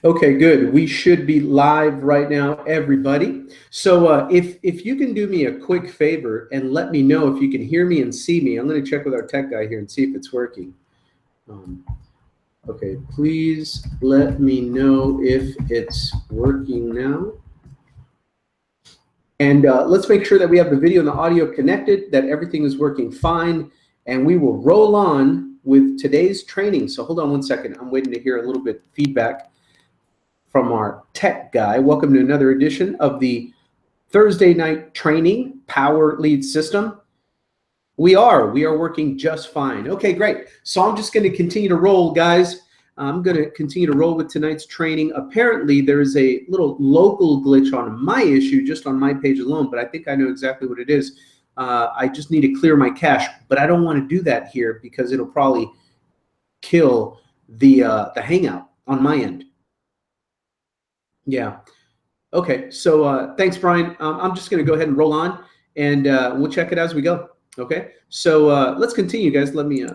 Okay, good. We should be live right now, everybody. So if you can do me a quick favor and let me know if you can hear me and see me. I'm going to check with our tech guy here and see if it's working. Okay, please let me know if it's working now. And let's make sure that we have the video and the audio connected, that everything is working fine, and we will roll on with today's training. So hold on one second. I'm waiting to hear a little bit feedback from our tech guy. Welcome to another edition of the Thursday night training Power Lead System. We are working just fine. Okay, great. So I'm just going to continue to roll, guys. I'm going to continue to roll with tonight's training. Apparently, there's a little local glitch on my issue, just on my page alone, but I think I know exactly what it is. I just need to clear my cache, but I don't want to do that here because it'll probably kill the Hangout on my end. Yeah. Okay. So thanks, Brian. I'm just going to go ahead and roll on, and we'll check it as we go. Okay. So let's continue, guys. Let me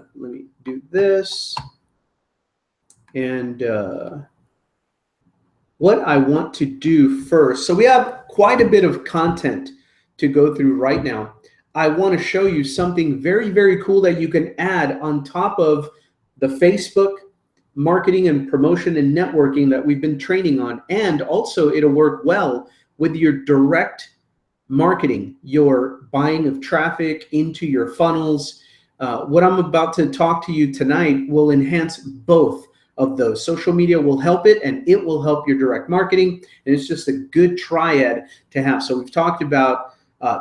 do this. And what I want to do first, so we have quite a bit of content to go through right now. I want to show you something very, very cool that you can add on top of the Facebook marketing and promotion and networking that we've been training on. And also it'll work well with your direct marketing, your buying of traffic into your funnels. What I'm about to talk to you tonight will enhance both of those. Social media will help it, and it will help your direct marketing. And it's just a good triad to have. So we've talked about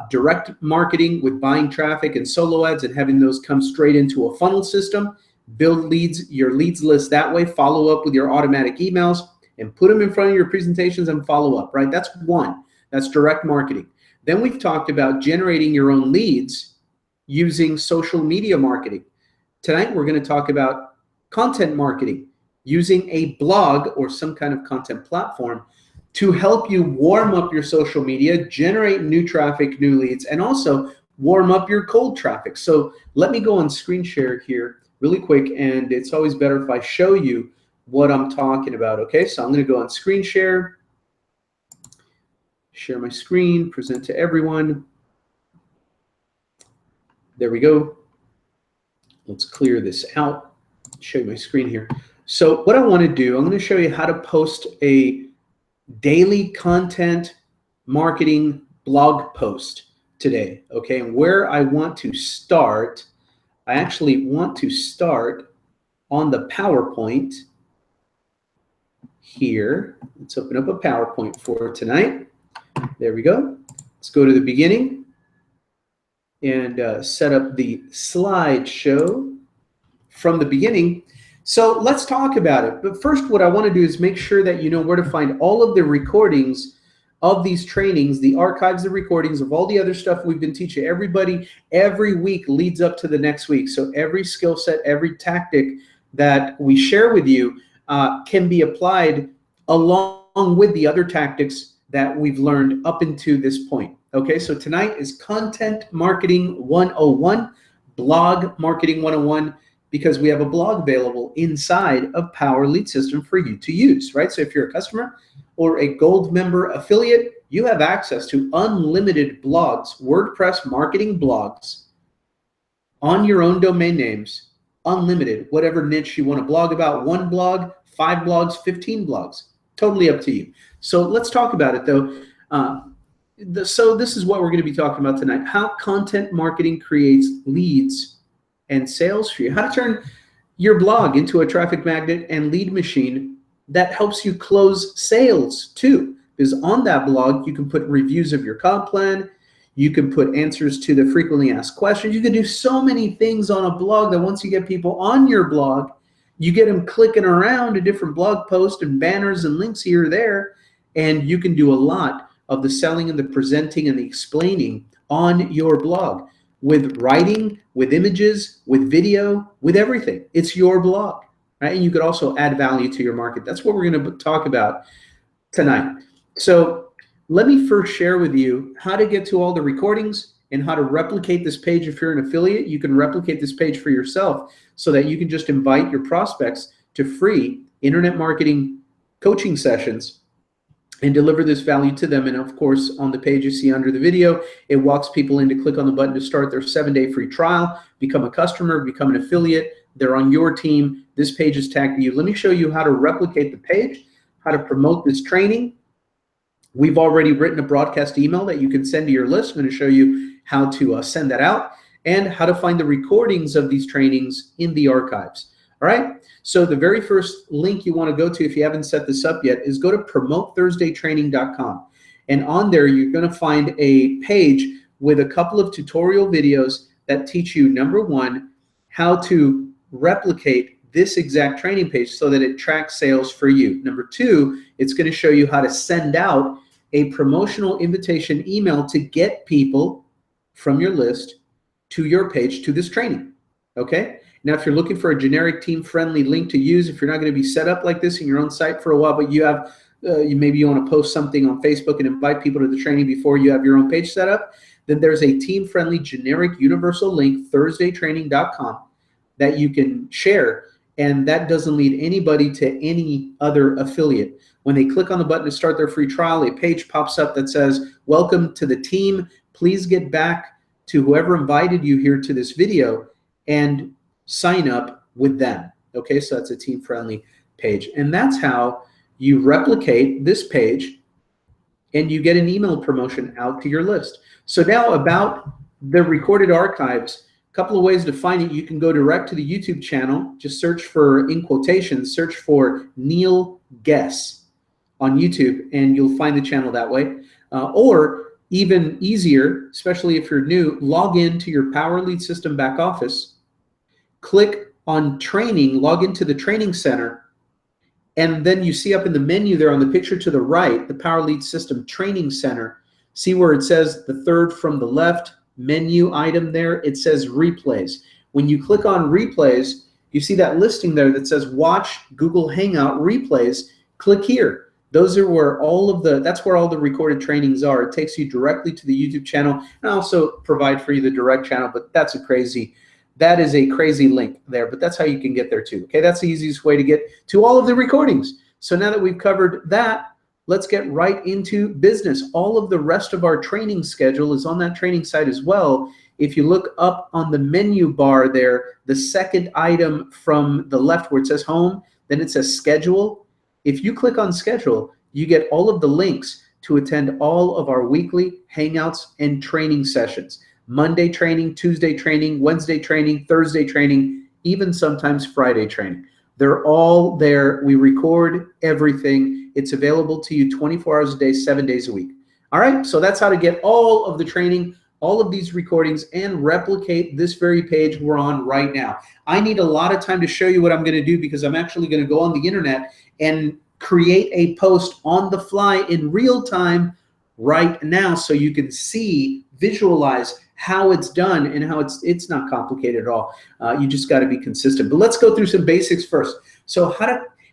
direct marketing with buying traffic and solo ads and having those come straight into a funnel system. Build leads, your leads list that way, follow up with your automatic emails, and put them in front of your presentations and follow up, right? That's one. That's direct marketing. Then we've talked about generating your own leads using social media marketing. Tonight, we're going to talk about content marketing using a blog or some kind of content platform to help you warm up your social media, generate new traffic, new leads, and also warm up your cold traffic. So let me go on screen share here really quick, and it's always better if I show you what I'm talking about. Okay, so I'm going to go on screen share, share my screen, present to everyone. There we go. Let's clear this out, show you my screen here. So what I want to do, I'm going to show you how to post a daily content marketing blog post today. Okay, and where I want to start, I actually want to start on the PowerPoint here. Let's open up a PowerPoint for tonight. There we go. Let's go to the beginning and set up the slideshow from the beginning. So let's talk about it. But first, what I want to do is make sure that you know where to find all of the recordings of these trainings, the archives, the recordings of all the other stuff we've been teaching everybody. Every week leads up to the next week. So every skill set, every tactic that we share with you can be applied along with the other tactics that we've learned up into this point. Okay, so tonight is Content Marketing 101, Blog Marketing 101, because we have a blog available inside of Power Lead System for you to use, right? So if you're a customer or a gold member affiliate, you have access to unlimited blogs, WordPress marketing blogs on your own domain names, unlimited, whatever niche you want to blog about, 1 blog, 5 blogs, 15 blogs, totally up to you. So let's talk about it though. So this is what we're going to be talking about tonight, how content marketing creates leads and sales for you, how to turn your blog into a traffic magnet and lead machine that helps you close sales too. Because on that blog, you can put reviews of your comp plan, you can put answers to the frequently asked questions. You can do so many things on a blog that once you get people on your blog, you get them clicking around to different blog posts and banners and links here or there, and you can do a lot of the selling and the presenting and the explaining on your blog with writing, with images, with video, with everything. It's your blog, right? And you could also add value to your market. That's what we're going to talk about tonight. So let me first share with you how to get to all the recordings and how to replicate this page. If you're an affiliate, you can replicate this page for yourself so that you can just invite your prospects to free internet marketing coaching sessions and deliver this value to them. And of course, on the page you see under the video, it walks people in to click on the button to start their 7-day free trial, become a customer, become an affiliate. They're on your team. This page is tagged to you. Let me show you how to replicate the page, how to promote this training. We've already written a broadcast email that you can send to your list. I'm going to show you how to send that out and how to find the recordings of these trainings in the archives. All right, so the very first link you want to go to, if you haven't set this up yet, is go to promotethursdaytraining.com. And on there, you're going to find a page with a couple of tutorial videos that teach you, number one, how to replicate this exact training page so that it tracks sales for you. Number two, it's going to show you how to send out a promotional invitation email to get people from your list to your page to this training. Okay? Now, if you're looking for a generic team-friendly link to use, if you're not going to be set up like this in your own site for a while, but you have, maybe you want to post something on Facebook and invite people to the training before you have your own page set up, then there's a team-friendly generic universal link, thursdaytraining.com, that you can share, and that doesn't lead anybody to any other affiliate. When they click on the button to start their free trial, a page pops up that says, "Welcome to the team. Please get back to whoever invited you here to this video and sign up with them." Okay, so that's a team-friendly page. And that's how you replicate this page and you get an email promotion out to your list. So now about the recorded archives, a couple of ways to find it. You can go direct to the YouTube channel. Just search for, in quotations, search for Neil Guess on YouTube, and you'll find the channel that way. Or even easier, especially if you're new, log into your Power Lead System back office, click on training, log into the training center, and then you see up in the menu there on the picture to the right, the Power Lead System Training Center. See where it says the third from the left menu item there? It says replays. When you click on replays, you see that listing there that says watch Google Hangout replays. Click here. Those are where that's where all the recorded trainings are. It takes you directly to the YouTube channel, and I also provide for you the direct channel, but that is a crazy link there, but that's how you can get there too. Okay, that's the easiest way to get to all of the recordings. So now that we've covered that, let's get right into business. All of the rest of our training schedule is on that training site as well. If you look up on the menu bar there, the second item from the left where it says home, then it says schedule. If you click on schedule, you get all of the links to attend all of our weekly hangouts and training sessions. Monday training, Tuesday training, Wednesday training, Thursday training, even sometimes Friday training. They're all there. We record everything. It's available to you 24 hours a day, 7 days a week. All right, so that's how to get all of the training, all of these recordings, and replicate this very page we're on right now. I need a lot of time to show you what I'm going to do because I'm actually going to go on the internet and create a post on the fly in real time right now so you can see, visualize how it's done and how it's not complicated at all. You just got to be consistent. But let's go through some basics first. So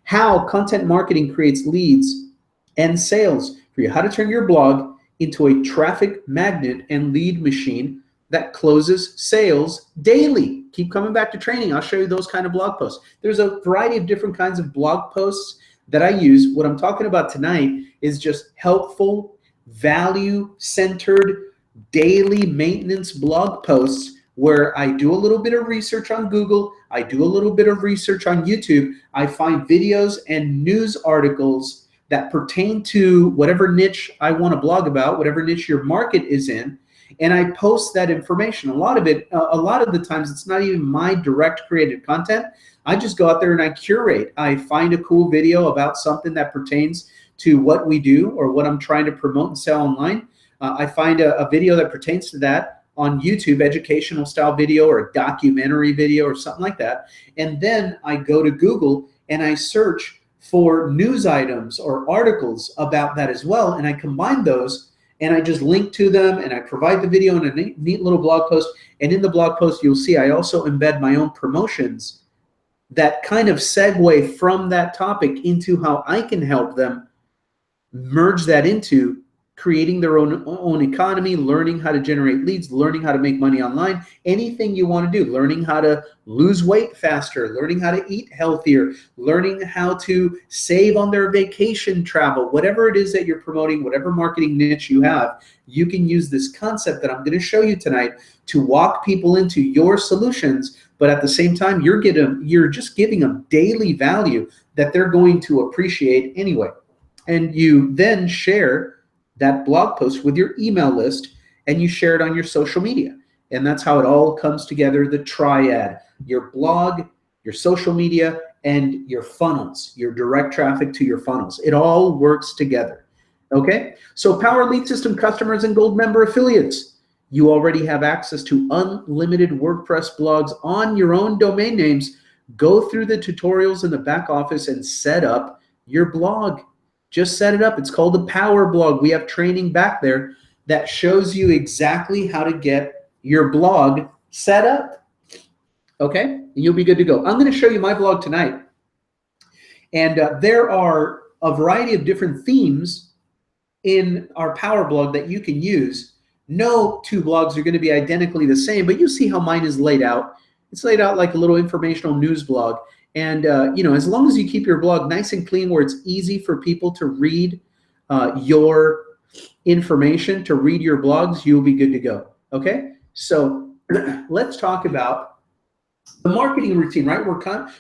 how content marketing creates leads and sales for you. How to turn your blog into a traffic magnet and lead machine that closes sales daily. Keep coming back to training. I'll show you those kind of blog posts. There's a variety of different kinds of blog posts that I use. What I'm talking about tonight is just helpful, value-centered, daily maintenance blog posts where I do a little bit of research on Google, I do a little bit of research on YouTube, I find videos and news articles that pertain to whatever niche I want to blog about, whatever niche your market is in, and I post that information. A lot of the times it's not even my direct created content. I just go out there and I curate. I find a cool video about something that pertains to what we do or what I'm trying to promote and sell online. I find a video that pertains to that on YouTube, educational style video or a documentary video or something like that. And then I go to Google and I search for news items or articles about that as well. And I combine those and I just link to them and I provide the video in a neat little blog post. And in the blog post, you'll see I also embed my own promotions that kind of segue from that topic into how I can help them merge that into creating their own economy, learning how to generate leads, learning how to make money online, anything you want to do, learning how to lose weight faster, learning how to eat healthier, learning how to save on their vacation travel, whatever it is that you're promoting, whatever marketing niche you have, you can use this concept that I'm going to show you tonight to walk people into your solutions. But at the same time, you're just giving them daily value that they're going to appreciate anyway. And you then share that blog post with your email list, and you share it on your social media. And that's how it all comes together, the triad: your blog, your social media, and your funnels, your direct traffic to your funnels. It all works together. Okay? So Power Lead System customers and Gold member affiliates, you already have access to unlimited WordPress blogs on your own domain names. Go through the tutorials in the back office and set up your blog. Just set it up. It's called the Power Blog. We have training back there that shows you exactly how to get your blog set up. Okay? And you'll be good to go. I'm going to show you my blog tonight. And there are a variety of different themes in our Power Blog that you can use. No two blogs are going to be identically the same, but you see how mine is laid out. It's laid out like a little informational news blog. And, as long as you keep your blog nice and clean where it's easy for people to read your information, to read your blogs, you'll be good to go. Okay? So let's talk about the marketing routine, right?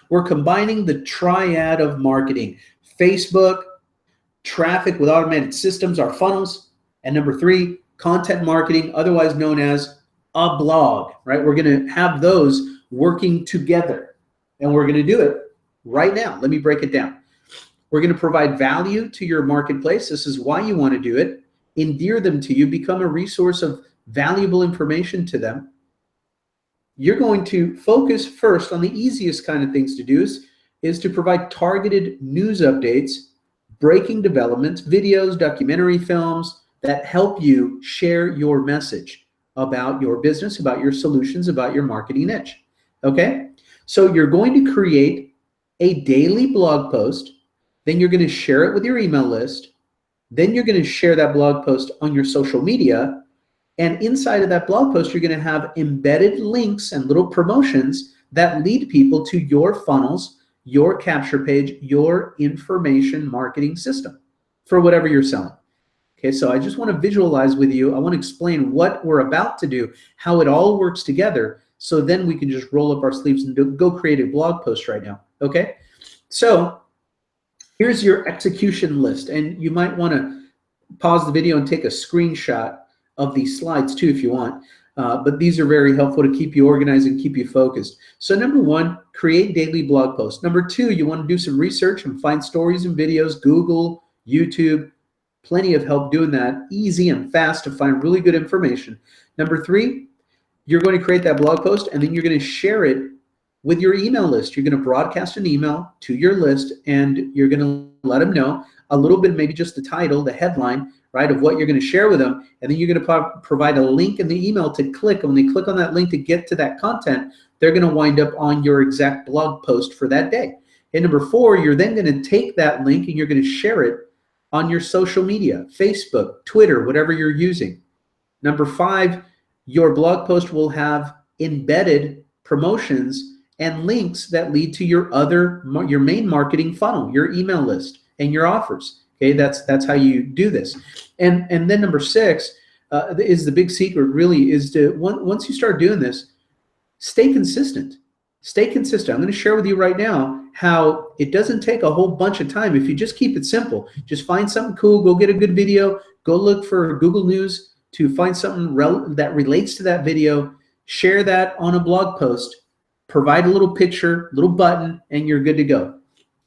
We're combining the triad of marketing: Facebook, traffic with automated systems, our funnels, and number 3, content marketing, otherwise known as a blog, right? We're going to have those working together. And we're going to do it right now. Let me break it down. We're going to provide value to your marketplace. This is why you want to do it. Endear them to you. Become a resource of valuable information to them. You're going to focus first on the easiest kind of things to do is to provide targeted news updates, breaking developments, videos, documentary films that help you share your message about your business, about your solutions, about your marketing niche. Okay? So you're going to create a daily blog post, then you're going to share it with your email list, then you're going to share that blog post on your social media, and inside of that blog post, you're going to have embedded links and little promotions that lead people to your funnels, your capture page, your information marketing system for whatever you're selling. Okay, so I just want to visualize with you. I want to explain what we're about to do, how it all works together, so then we can just roll up our sleeves and go create a blog post right now, okay? So here's your execution list, and you might want to pause the video and take a screenshot of these slides too if you want, but these are very helpful to keep you organized and keep you focused. So number 1, create daily blog posts. Number 2, you want to do some research and find stories and videos, Google, YouTube, plenty of help doing that, easy and fast to find really good information. Number 3, you're going to create that blog post, and then you're going to share it with your email list. You're going to broadcast an email to your list, and you're going to let them know a little bit, maybe just the title, the headline, right, of what you're going to share with them. And then you're going to provide a link in the email to click. And when they click on that link to get to that content, they're going to wind up on your exact blog post for that day. And number 4, you're then going to take that link and you're going to share it on your social media, Facebook, Twitter, whatever you're using. Number 5, your blog post will have embedded promotions and links that lead to your main marketing funnel, your email list, and your offers. Okay, that's how you do this. And then number 6 is the big secret. Really, is to once you start doing this, stay consistent. Stay consistent. I'm going to share with you right now how it doesn't take a whole bunch of time if you just keep it simple. Just find something cool. Go get a good video. Go look for Google News to find something that relates to that video, share that on a blog post, provide a little picture, little button, and you're good to go.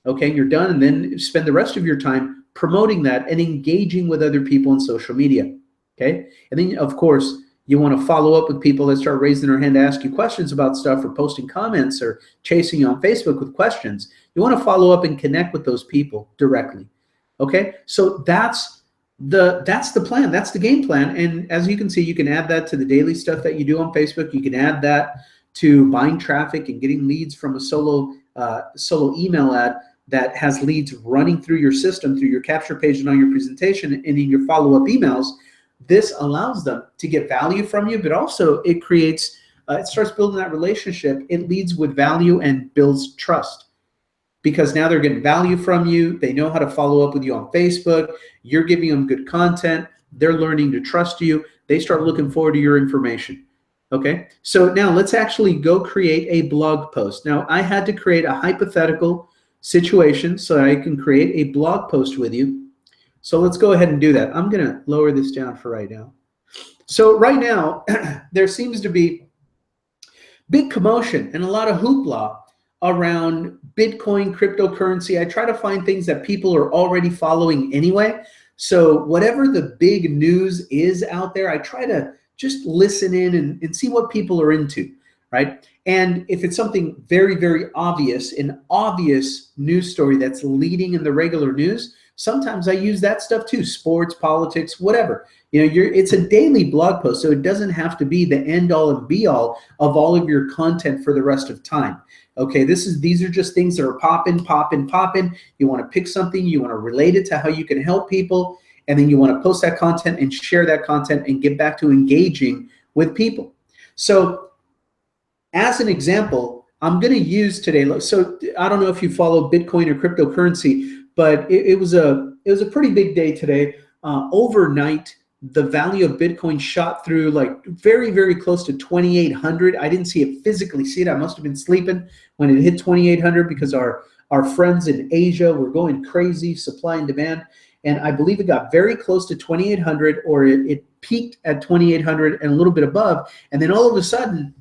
Okay, and you're done, and then spend the rest of your time promoting that and engaging with other people on social media. Okay, and then of course, you want to follow up with people that start raising their hand to ask you questions about stuff or posting comments or chasing you on Facebook with questions. You want to follow up and connect with those people directly. Okay, so that's the plan. That's the game plan. And as you can see, you can add that to the daily stuff that you do on Facebook. You can add that to buying traffic and getting leads from a solo email ad. that has leads running through your system, through your capture page and on your presentation and in your follow-up emails, this allows them to get value from you, but also it creates, it starts building that relationship. It leads with value and builds trust, because now they're getting value from you. They know how to follow up with you on Facebook. You're giving them good content. They're learning to trust you. They start looking forward to your information. Okay, so now let's actually go create a blog post. Now, I had to create a hypothetical situation so I can create a blog post with you. So let's go ahead and do that. I'm going to lower this down for right now. So right now, there seems to be big commotion and a lot of hoopla around Bitcoin, cryptocurrency. I try to find things that people are already following anyway. So whatever the big news is out there, I try to just listen in and see what people are into, right? And if it's something very, very obvious, an obvious news story that's leading in the regular news, sometimes I use that stuff too, sports, politics, whatever. You know, it's a daily blog post, so it doesn't have to be the end all and be all of all of your content for the rest of time. Okay, these are just things that are popping. You want to pick something, you want to relate it to how you can help people, and then you want to post that content and share that content and get back to engaging with people. So as an example, I'm going to use today, so I don't know if you follow Bitcoin or cryptocurrency, but it was a pretty big day today. Overnight, the value of Bitcoin shot through like very, very close to 2,800. I didn't see it physically see it. I must have been sleeping when it hit 2,800 because our friends in Asia were going crazy, supply and demand. And I believe it got very close to 2,800, or it peaked at 2,800 and a little bit above. And then all of a sudden,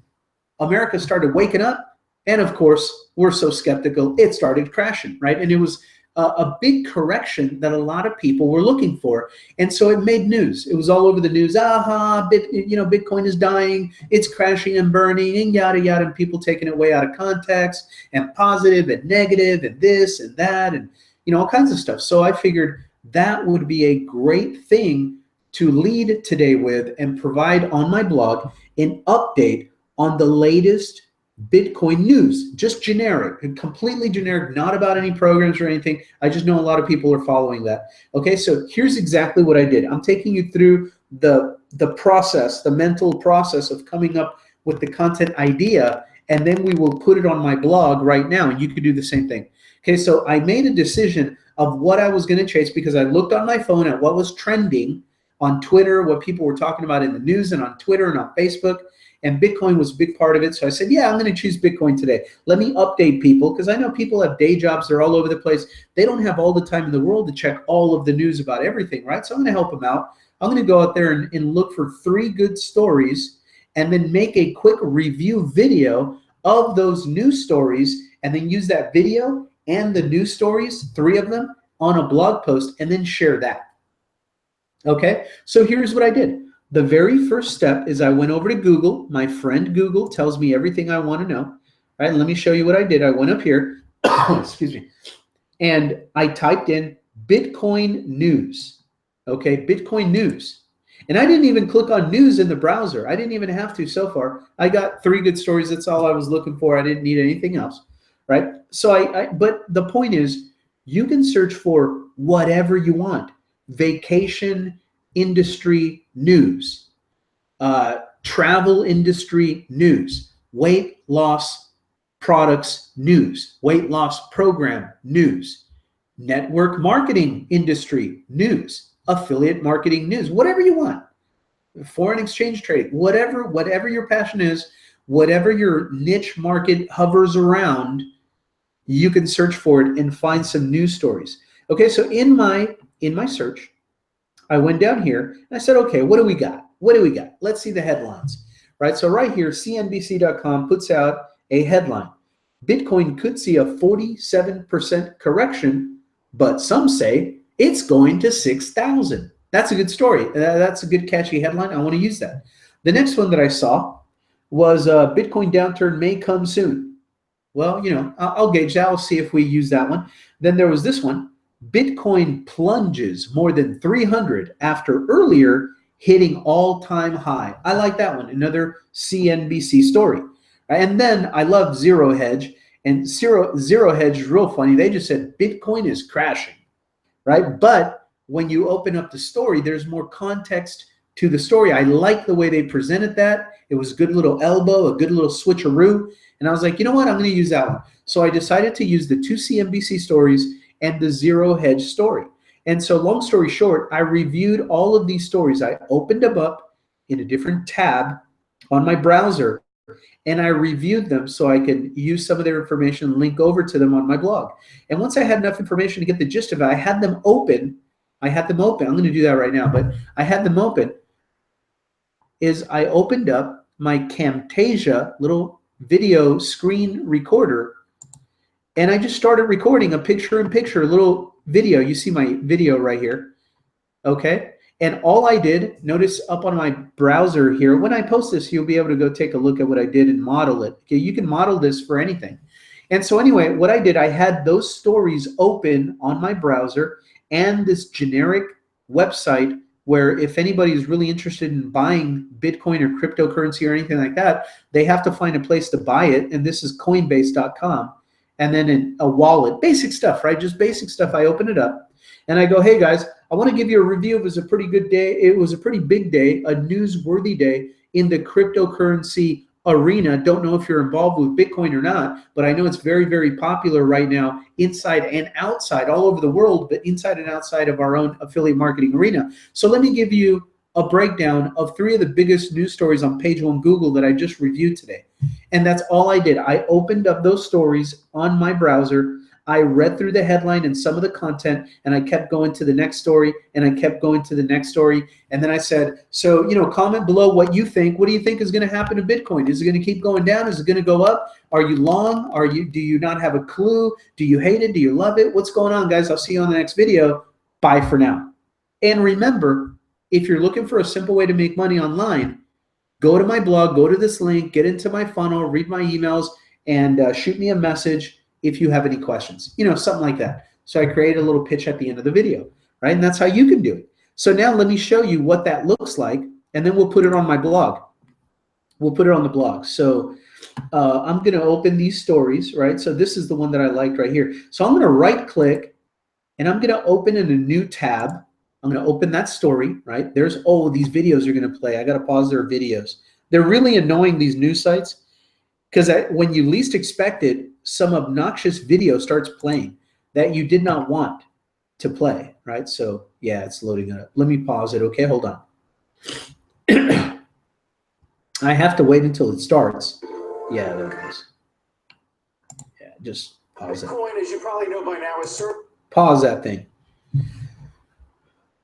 America started waking up. And of course, we're so skeptical, it started crashing, right? And it was a big correction that a lot of people were looking for. And so it made news. It was all over the news. Bitcoin is dying, it's crashing and burning, and yada, yada, and people taking it way out of context, and positive and negative and this and that, and all kinds of stuff. So I figured that would be a great thing to lead today with and provide on my blog an update on the latest Bitcoin news, just generic, completely generic, not about any programs or anything. I just know a lot of people are following that. Okay, so here's exactly what I did. I'm taking you through the process, the mental process of coming up with the content idea, and then we will put it on my blog right now, and you could do the same thing. Okay, so I made a decision of what I was going to chase because I looked on my phone at what was trending on Twitter, what people were talking about in the news and on Twitter and on Facebook, and Bitcoin was a big part of it. So I said, yeah, I'm going to choose Bitcoin today. Let me update people, because I know people have day jobs. They're all over the place. They don't have all the time in the world to check all of the news about everything, right? So I'm going to help them out. I'm going to go out there and look for 3 good stories and then make a quick review video of those news stories, and then use that video and the news stories, 3 of them, on a blog post, and then share that. Okay, so here's what I did. The very first step is I went over to Google. My friend Google tells me everything I want to know. All right, let me show you what I did. I went up here, excuse me, and I typed in Bitcoin news. Okay, Bitcoin news. And I didn't even click on news in the browser. I didn't even have to so far. I got 3 good stories. That's all I was looking for. I didn't need anything else, right? So but the point is, you can search for whatever you want. Vacation industry news, travel industry news, weight loss products news, weight loss program news, network marketing industry news, affiliate marketing news, whatever you want, foreign exchange trade, whatever your passion is, whatever your niche market hovers around, you can search for it and find some news stories. Okay, so in my search, I went down here and I said, okay, what do we got? What do we got? Let's see the headlines, right? So right here, CNBC.com puts out a headline. Bitcoin could see a 47% correction, but some say it's going to 6,000. That's a good story. That's a good catchy headline. I want to use that. The next one that I saw was Bitcoin downturn may come soon. Well, I'll gauge that. I'll see if we use that one. Then there was this one. Bitcoin plunges more than 300 after earlier hitting all-time high. I like that one. Another CNBC story. And then I love Zero Hedge, And Zero Hedge is real funny. They just said Bitcoin is crashing, right? But when you open up the story, there's more context to the story. I like the way they presented that. It was a good little elbow, a good little switcheroo. And I was like, you know what? I'm going to use that one. So I decided to use the 2 CNBC stories and the Zero Hedge story. And so long story short, I reviewed all of these stories. I opened them up in a different tab on my browser, and I reviewed them so I could use some of their information and link over to them on my blog. And once I had enough information to get the gist of it, I had them open. I'm going to do that right now, but I had them open. I opened up my Camtasia little video screen recorder, and I just started recording a picture-in-picture little video. You see my video right here, okay? And all I did, notice up on my browser here, when I post this, you'll be able to go take a look at what I did and model it. Okay, you can model this for anything. And so anyway, what I did, I had those stories open on my browser and this generic website where if anybody is really interested in buying Bitcoin or cryptocurrency or anything like that, they have to find a place to buy it. And this is Coinbase.com. And then in a wallet, basic stuff, right? Just basic stuff. I open it up and I go, hey guys, I want to give you a review. It was a pretty good day. It was a pretty big day, a newsworthy day in the cryptocurrency arena. Don't know if you're involved with Bitcoin or not, but I know it's very, very popular right now inside and outside, all over the world, but inside and outside of our own affiliate marketing arena. So let me give you a breakdown of 3 of the biggest news stories on page 1 Google that I just reviewed today. And that's all I did. I opened up those stories on my browser. I read through the headline and some of the content, and I kept going to the next story, and I kept going to the next story. And then I said, so, comment below what you think. What do you think is going to happen to Bitcoin? Is it going to keep going down? Is it going to go up? Are you long? Do you not have a clue? Do you hate it? Do you love it? What's going on, guys? I'll see you on the next video. Bye for now. And remember, if you're looking for a simple way to make money online, go to my blog, go to this link, get into my funnel, read my emails, and shoot me a message if you have any questions, something like that. So I create a little pitch at the end of the video, right? And that's how you can do it. So now let me show you what that looks like, and then we'll put it on my blog. We'll put it on the blog. So I'm going to open these stories, right? So this is the one that I liked right here. So I'm going to right click, and I'm going to open in a new tab. I'm going to open that story, right? These videos are going to play. I got to pause their videos. They're really annoying, these news sites, because when you least expect it, some obnoxious video starts playing that you did not want to play, right? So yeah, it's loading it up. Let me pause it. Okay, hold on. I have to wait until it starts. Yeah, there it is. Yeah, just pause it. Bitcoin, as you probably know by now, is pause that thing.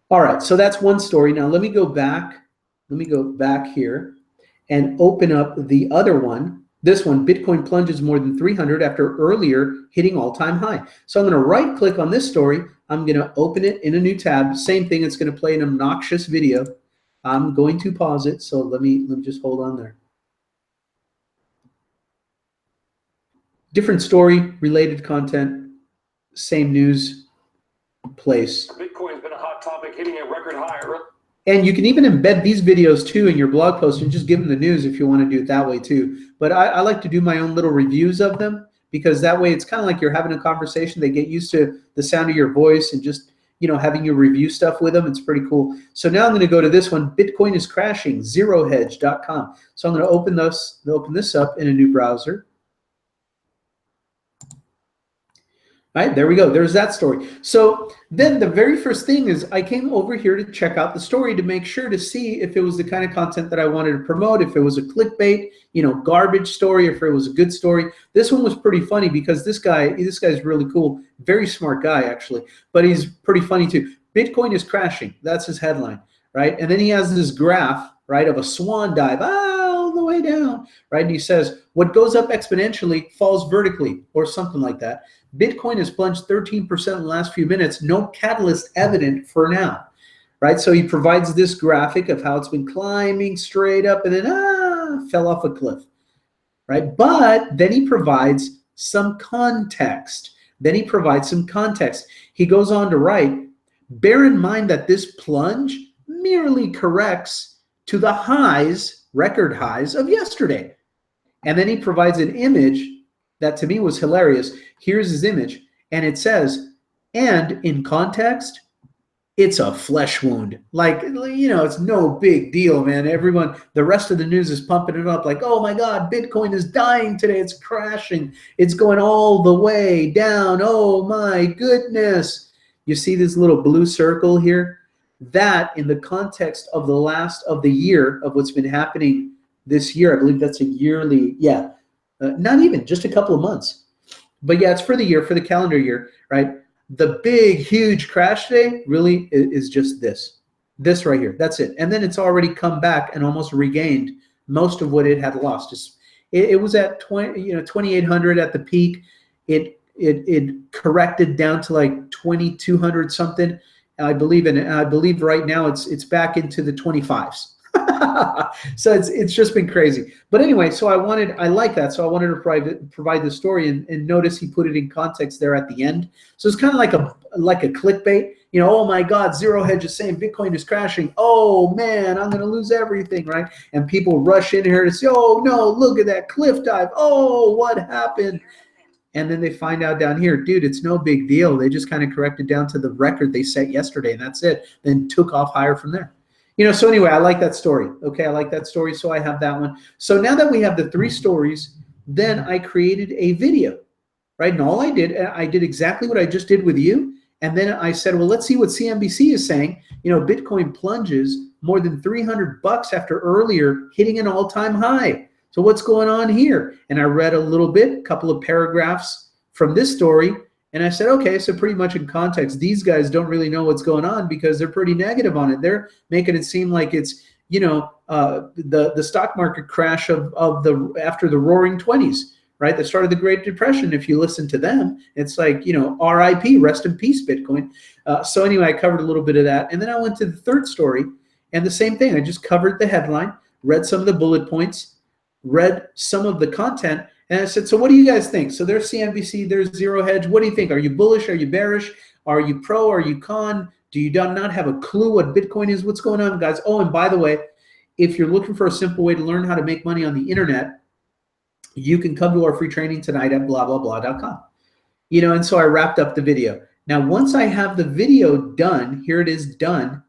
All right, so that's one story. Now let me go back. Let me go back here and open up the other one. This one, Bitcoin plunges more than 300 after earlier hitting all-time high. So I'm going to right-click on this story. I'm going to open it in a new tab. Same thing. It's going to play an obnoxious video. I'm going to pause it. So let me just hold on there. Different story, related content, same news place. Bitcoin's been a hot topic, hitting a record high. And you can even embed these videos too in your blog post and just give them the news if you want to do it that way too. But I like to do my own little reviews of them, because that way it's kind of like you're having a conversation. They get used to the sound of your voice and just, having you review stuff with them. It's pretty cool. So now I'm going to go to this one. Bitcoin is crashing, zerohedge.com. So I'm going to open this up in a new browser. All right, there we go. There's that story. So then the very first thing is I came over here to check out the story to make sure to see if it was the kind of content that I wanted to promote, if it was a clickbait, garbage story, if it was a good story. This one was pretty funny because this guy's really cool, very smart guy actually, but he's pretty funny too. Bitcoin is crashing. That's his headline, right? And then he has this graph, right, of a swan dive all the way down, right? And he says, what goes up exponentially falls vertically, or something like that. Bitcoin has plunged 13% in the last few minutes. No catalyst evident for now, right? So he provides this graphic of how it's been climbing straight up and then fell off a cliff, right? But then he provides some context. He goes on to write, bear in mind that this plunge merely corrects to the record highs of yesterday. And then he provides an image that to me was hilarious. Here's his image, and it says, and in context, it's a flesh wound. Like, it's no big deal, man. Everyone, the rest of the news is pumping it up like, oh my God, Bitcoin is dying today. It's crashing. It's going all the way down. Oh my goodness. You see this little blue circle here? That in the context of the last of the year of what's been happening this year, I believe that's a yearly, not even, just a couple of months. But yeah, it's for the year, for the calendar year, right? The big, huge crash today really is just this right here. That's it. And then it's already come back and almost regained most of what it had lost. It was at 2,800 at the peak. It corrected down to like 2,200 something, I believe. And I believe right now it's back into the 25s. So it's just been crazy. But anyway, so I like that. So I wanted to provide the story, and notice he put it in context there at the end. So it's kind of like a clickbait. Oh my God, Zero Hedge is saying Bitcoin is crashing. Oh man, I'm going to lose everything, right? And people rush in here to say, oh no, look at that cliff dive. Oh, what happened? And then they find out down here, dude, it's no big deal. They just kind of corrected down to the record they set yesterday, and that's it. Then took off higher from there. So anyway, I like that story. Okay, I like that story, so I have that one. So now that we have the 3 stories, then I created a video, right? And all I did exactly what I just did with you. And then I said, well, let's see what CNBC is saying. Bitcoin plunges more than $300 after earlier hitting an all-time high. So what's going on here? And I read a little bit, a couple of paragraphs from this story. And I said, okay, so pretty much in context, these guys don't really know what's going on because they're pretty negative on it. They're making it seem like it's, the stock market crash after the roaring 20s, right? The start of the Great Depression. If you listen to them, it's like, RIP, rest in peace, Bitcoin. So anyway, I covered a little bit of that. And then I went to the 3rd story, and the same thing. I just covered the headline, read some of the bullet points, read some of the content, and I said, so what do you guys think? So there's CNBC, there's Zero Hedge. What do you think? Are you bullish? Are you bearish? Are you pro? Are you con? Do you not have a clue what Bitcoin is? What's going on, guys? Oh, and by the way, if you're looking for a simple way to learn how to make money on the internet, you can come to our free training tonight at blablabla.com. And so I wrapped up the video. Now, once I have the video done, here it is done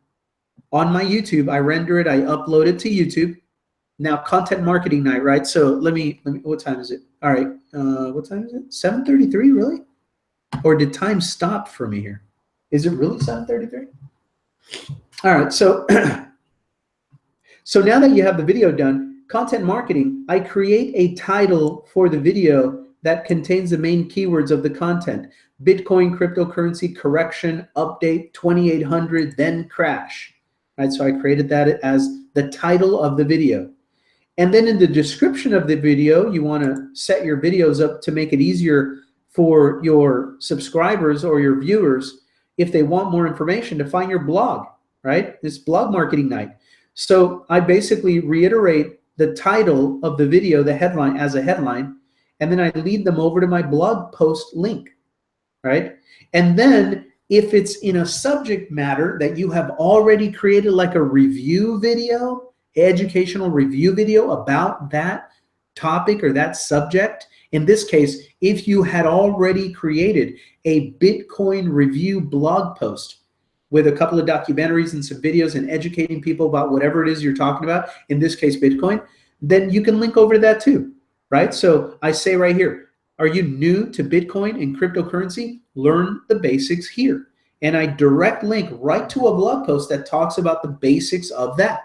on my YouTube. I render it, I upload it to YouTube. Now, content marketing night, right? So let me, what time is it? All right, what time is it? 7:33, really? Or did time stop for me here? Is it really 7:33? All right, so, so now that you have the video done, content marketing, I create a title for the video that contains the main keywords of the content. Bitcoin cryptocurrency correction update 2800, then crash. Right, so I created that as the title of the video. And then in the description of the video, you want to set your videos up to make it easier for your subscribers or your viewers, if they want more information, to find your blog, right? This blog marketing night. So I basically reiterate the title of the video, the headline, as a headline, and then I lead them over to my blog post link, right? And then if it's in a subject matter that you have already created, like a review video, educational review video about that topic or that subject. In this case, if you had already created a Bitcoin review blog post with a couple of documentaries and some videos and educating people about whatever it is you're talking about, in this case, Bitcoin, then you can link over to that too, right? So I say right here, are you new to Bitcoin and cryptocurrency? Learn the basics here. And I direct link right to a blog post that talks about the basics of that.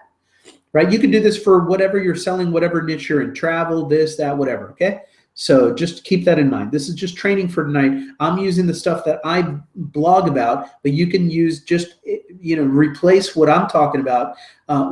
Right? You can do this for whatever you're selling, whatever niche you're in, travel, this, that, whatever, okay? So just keep that in mind. This is just training for tonight. I'm using the stuff that I blog about, but you can use just, replace what I'm talking about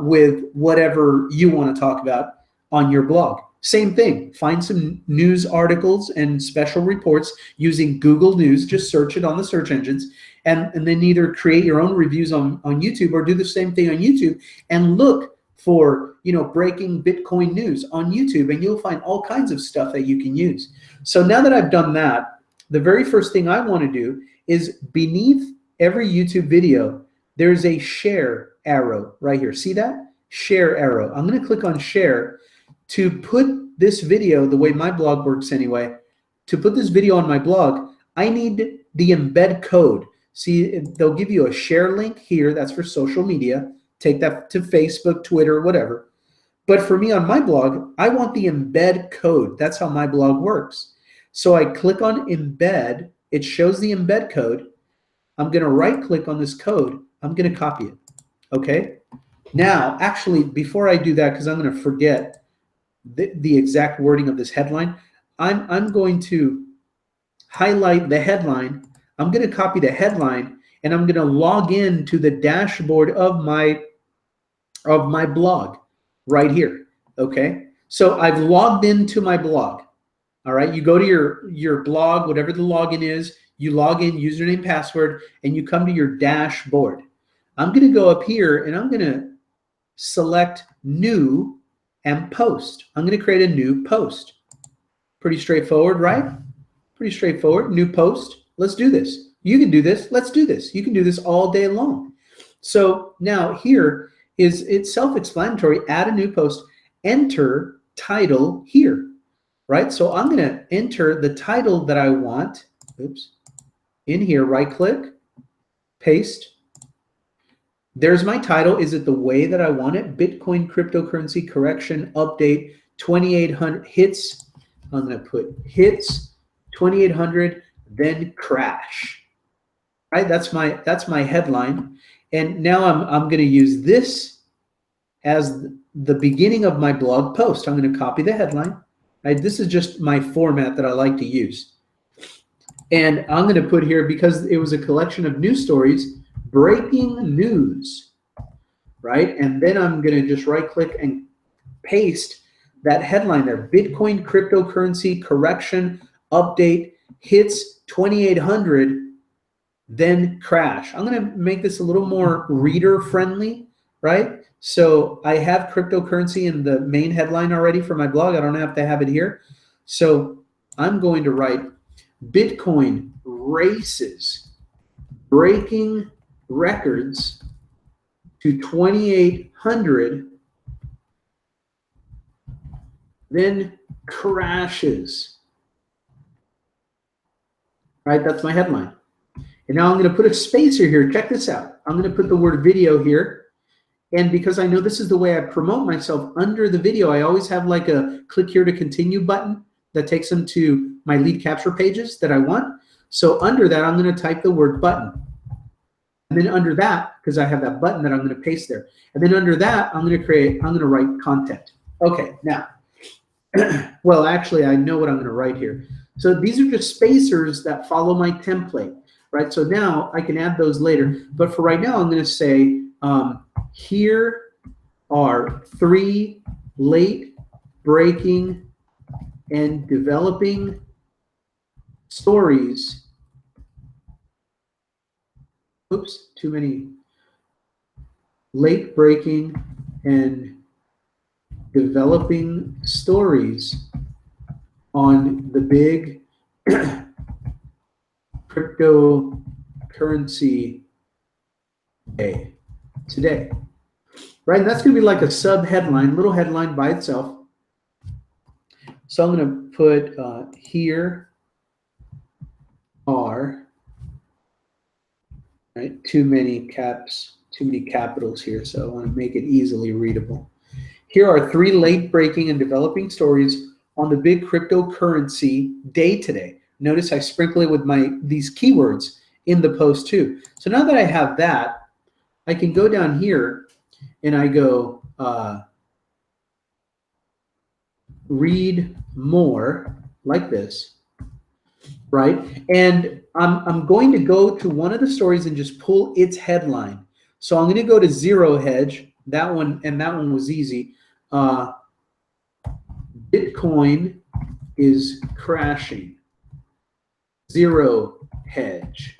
with whatever you want to talk about on your blog. Same thing, find some news articles and special reports using Google News, just search it on the search engines, and then either create your own reviews on YouTube or do the same thing on YouTube and look for breaking Bitcoin news on YouTube, and you'll find all kinds of stuff that you can use. So now that I've done that, the very first thing I want to do is beneath every YouTube video, there's a share arrow right here. See that? Share arrow. I'm going to click on share to put this video, the way my blog works anyway, to put this video on my blog, I need the embed code. See, they'll give you a share link here. That's for social media. Take that to Facebook, Twitter, whatever. But for me on my blog, I want the embed code. That's how my blog works. So I click on embed. It shows the embed code. I'm going to right click on this code. I'm going to copy it. Okay. Now, actually, before I do that, because I'm going to forget the exact wording of this headline, I'm going to highlight the headline. I'm going to copy the headline, and I'm going to log in to the dashboard of my blog right here. Okay. So I've logged into my blog. All right. You go to your blog, whatever the login is, you log in, username, password, and you come to your dashboard. I'm going to go up here and I'm going to select new and post. I'm going to create a new post. Pretty straightforward, right? Pretty straightforward. New post. Let's do this. You can do this. Let's do this. You can do this all day long. So now here it's self-explanatory. Add a new post. Enter title here, right? So I'm going to enter the title that I want. Oops. In here, right click, paste. There's my title. Is it the way that I want it? Bitcoin cryptocurrency correction update 2800 hits. I'm going to put hits 2800, then crash. Right? That's my headline. And now I'm going to use this as the beginning of my blog post. I'm going to copy the headline. Right? This is just my format that I like to use. And I'm going to put here, because it was a collection of news stories, breaking news, right? And then I'm going to just right click and paste that headline there. Bitcoin cryptocurrency correction update hits 2800, then crash. I'm going to make this a little more reader friendly, right? So I have cryptocurrency in the main headline already for my blog. I don't have to have it here. So I'm going to write Bitcoin races, breaking records to 2800, then crashes. Right, that's my headline. And now I'm going to put a spacer here. Check this out. I'm going to put the word video here. And because I know this is the way I promote myself, under the video, I always have like a click here to continue button that takes them to my lead capture pages that I want. So under that, I'm going to type the word button. And then under that, because I have that button that I'm going to paste there. And then under that, I'm going to write content. Okay, now, well, actually, I know what I'm going to write here. So these are just spacers that follow my template, right? So now I can add those later. But for right now, I'm going to say, here are 3 late breaking and developing stories. Oops, too many. Late breaking and developing stories on the big cryptocurrency day today. Right, and that's going to be like a sub headline, little headline by itself. So I'm going to put here are, right, too many capitals here, so I want to make it easily readable. Here are 3 late breaking and developing stories on the big cryptocurrency day today. Notice I sprinkle it with these keywords in the post too. So now that I have that, I can go down here and I go read more, like this, right? And I'm going to go to one of the stories and just pull its headline. So I'm going to go to Zero Hedge, that one, and that one was easy. Bitcoin is crashing. Zero Hedge,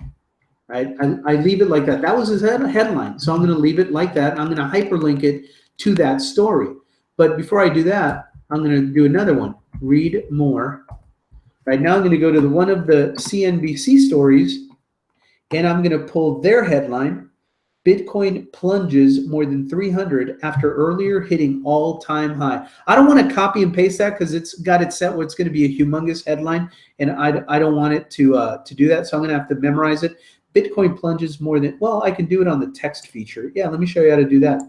right? I leave it like that. That was his headline. So I'm going to leave it like that. I'm going to hyperlink it to that story. But before I do that, I'm going to do another one. Read more. Right now I'm going to go to one of the CNBC stories, and I'm going to pull their headline. Bitcoin plunges more than 300 after earlier hitting all-time high. I don't want to copy and paste that because it's got it set where it's going to be a humongous headline, and I don't want it to do that, so I'm going to have to memorize it. Bitcoin plunges more than, well, I can do it on the text feature. Yeah, let me show you how to do that.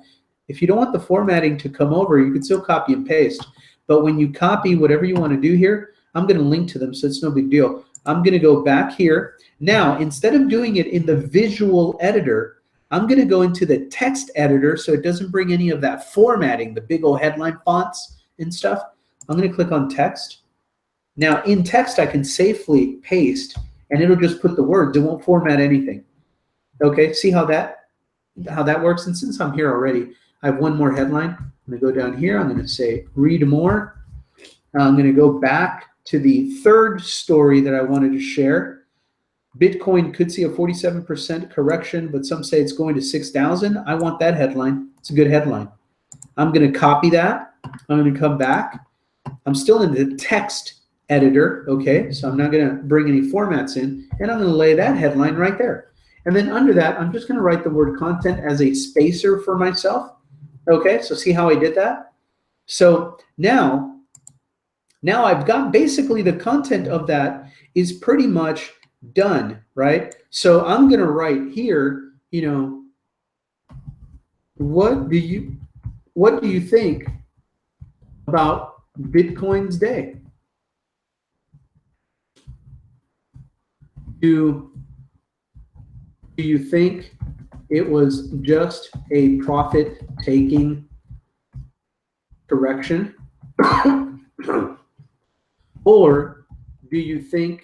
If you don't want the formatting to come over, you can still copy and paste. But when you copy whatever you want to do here, I'm going to link to them, so it's no big deal. I'm going to go back here. Now, instead of doing it in the visual editor, I'm going to go into the text editor so it doesn't bring any of that formatting, the big old headline fonts and stuff. I'm going to click on text. Now, in text, I can safely paste, and it'll just put the words. It won't format anything. Okay, see how that works? And since I'm here already, I have one more headline. I'm going to go down here. I'm going to say read more. I'm going to go back to the third story that I wanted to share. Bitcoin could see a 47% correction, but some say it's going to 6,000. I want that headline. It's a good headline. I'm going to copy that. I'm going to come back. I'm still in the text editor, okay? So I'm not going to bring any formats in, and I'm going to lay that headline right there. And then under that, I'm just going to write the word content as a spacer for myself, okay? So see how I did that? So now I've got basically the content of that is pretty much done, right? So I'm going to write here, you know, what do you think about Bitcoin's day? Do you think it was just a profit-taking correction? Or do you think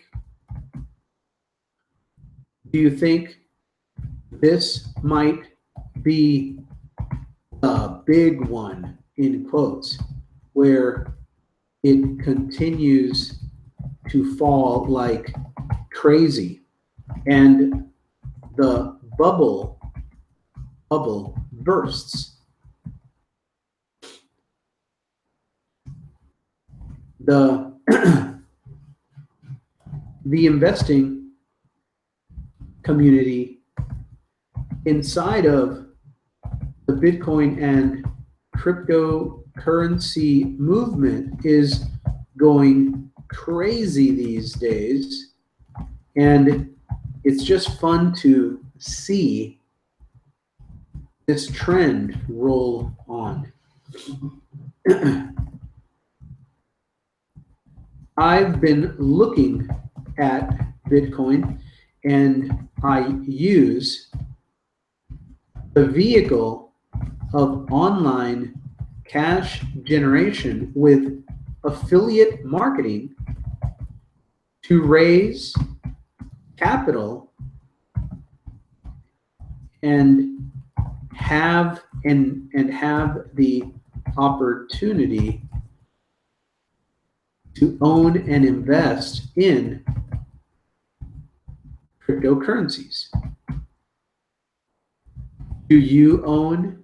this might be a big one, in quotes, where it continues to fall like crazy and the bubble bursts? The investing community inside of the Bitcoin and cryptocurrency movement is going crazy these days, and it's just fun to see this trend roll on. I've been looking at Bitcoin, and I use the vehicle of online cash generation with affiliate marketing to raise capital and have the opportunity to own and invest in cryptocurrencies. Do you own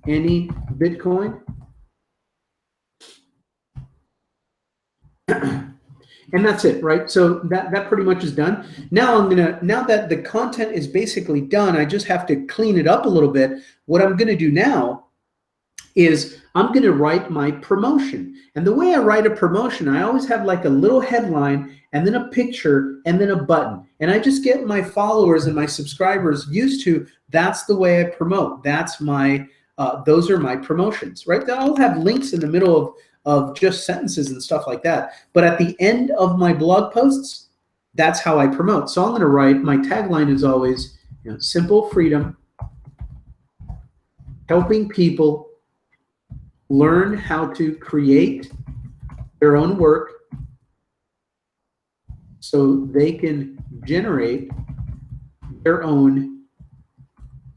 any Bitcoin? And that's it, right? So that pretty much is done. Now now that the content is basically done, I just have to clean it up a little bit. What I'm gonna do now is I'm gonna write my promotion. And the way I write a promotion, I always have like a little headline and then a picture and then a button. And I just get my followers and my subscribers used to, that's the way I promote. That's my, those are my promotions, right? I'll have links in the middle of just sentences and stuff like that. But at the end of my blog posts, that's how I promote. So I'm gonna write, my tagline is always, you know, simple freedom, helping people learn how to create their own work so they can generate their own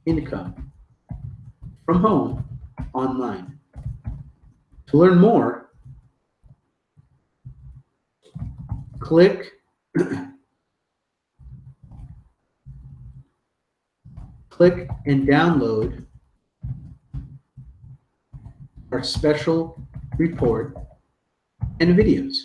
income from home online. To learn more, click and download our special report and videos.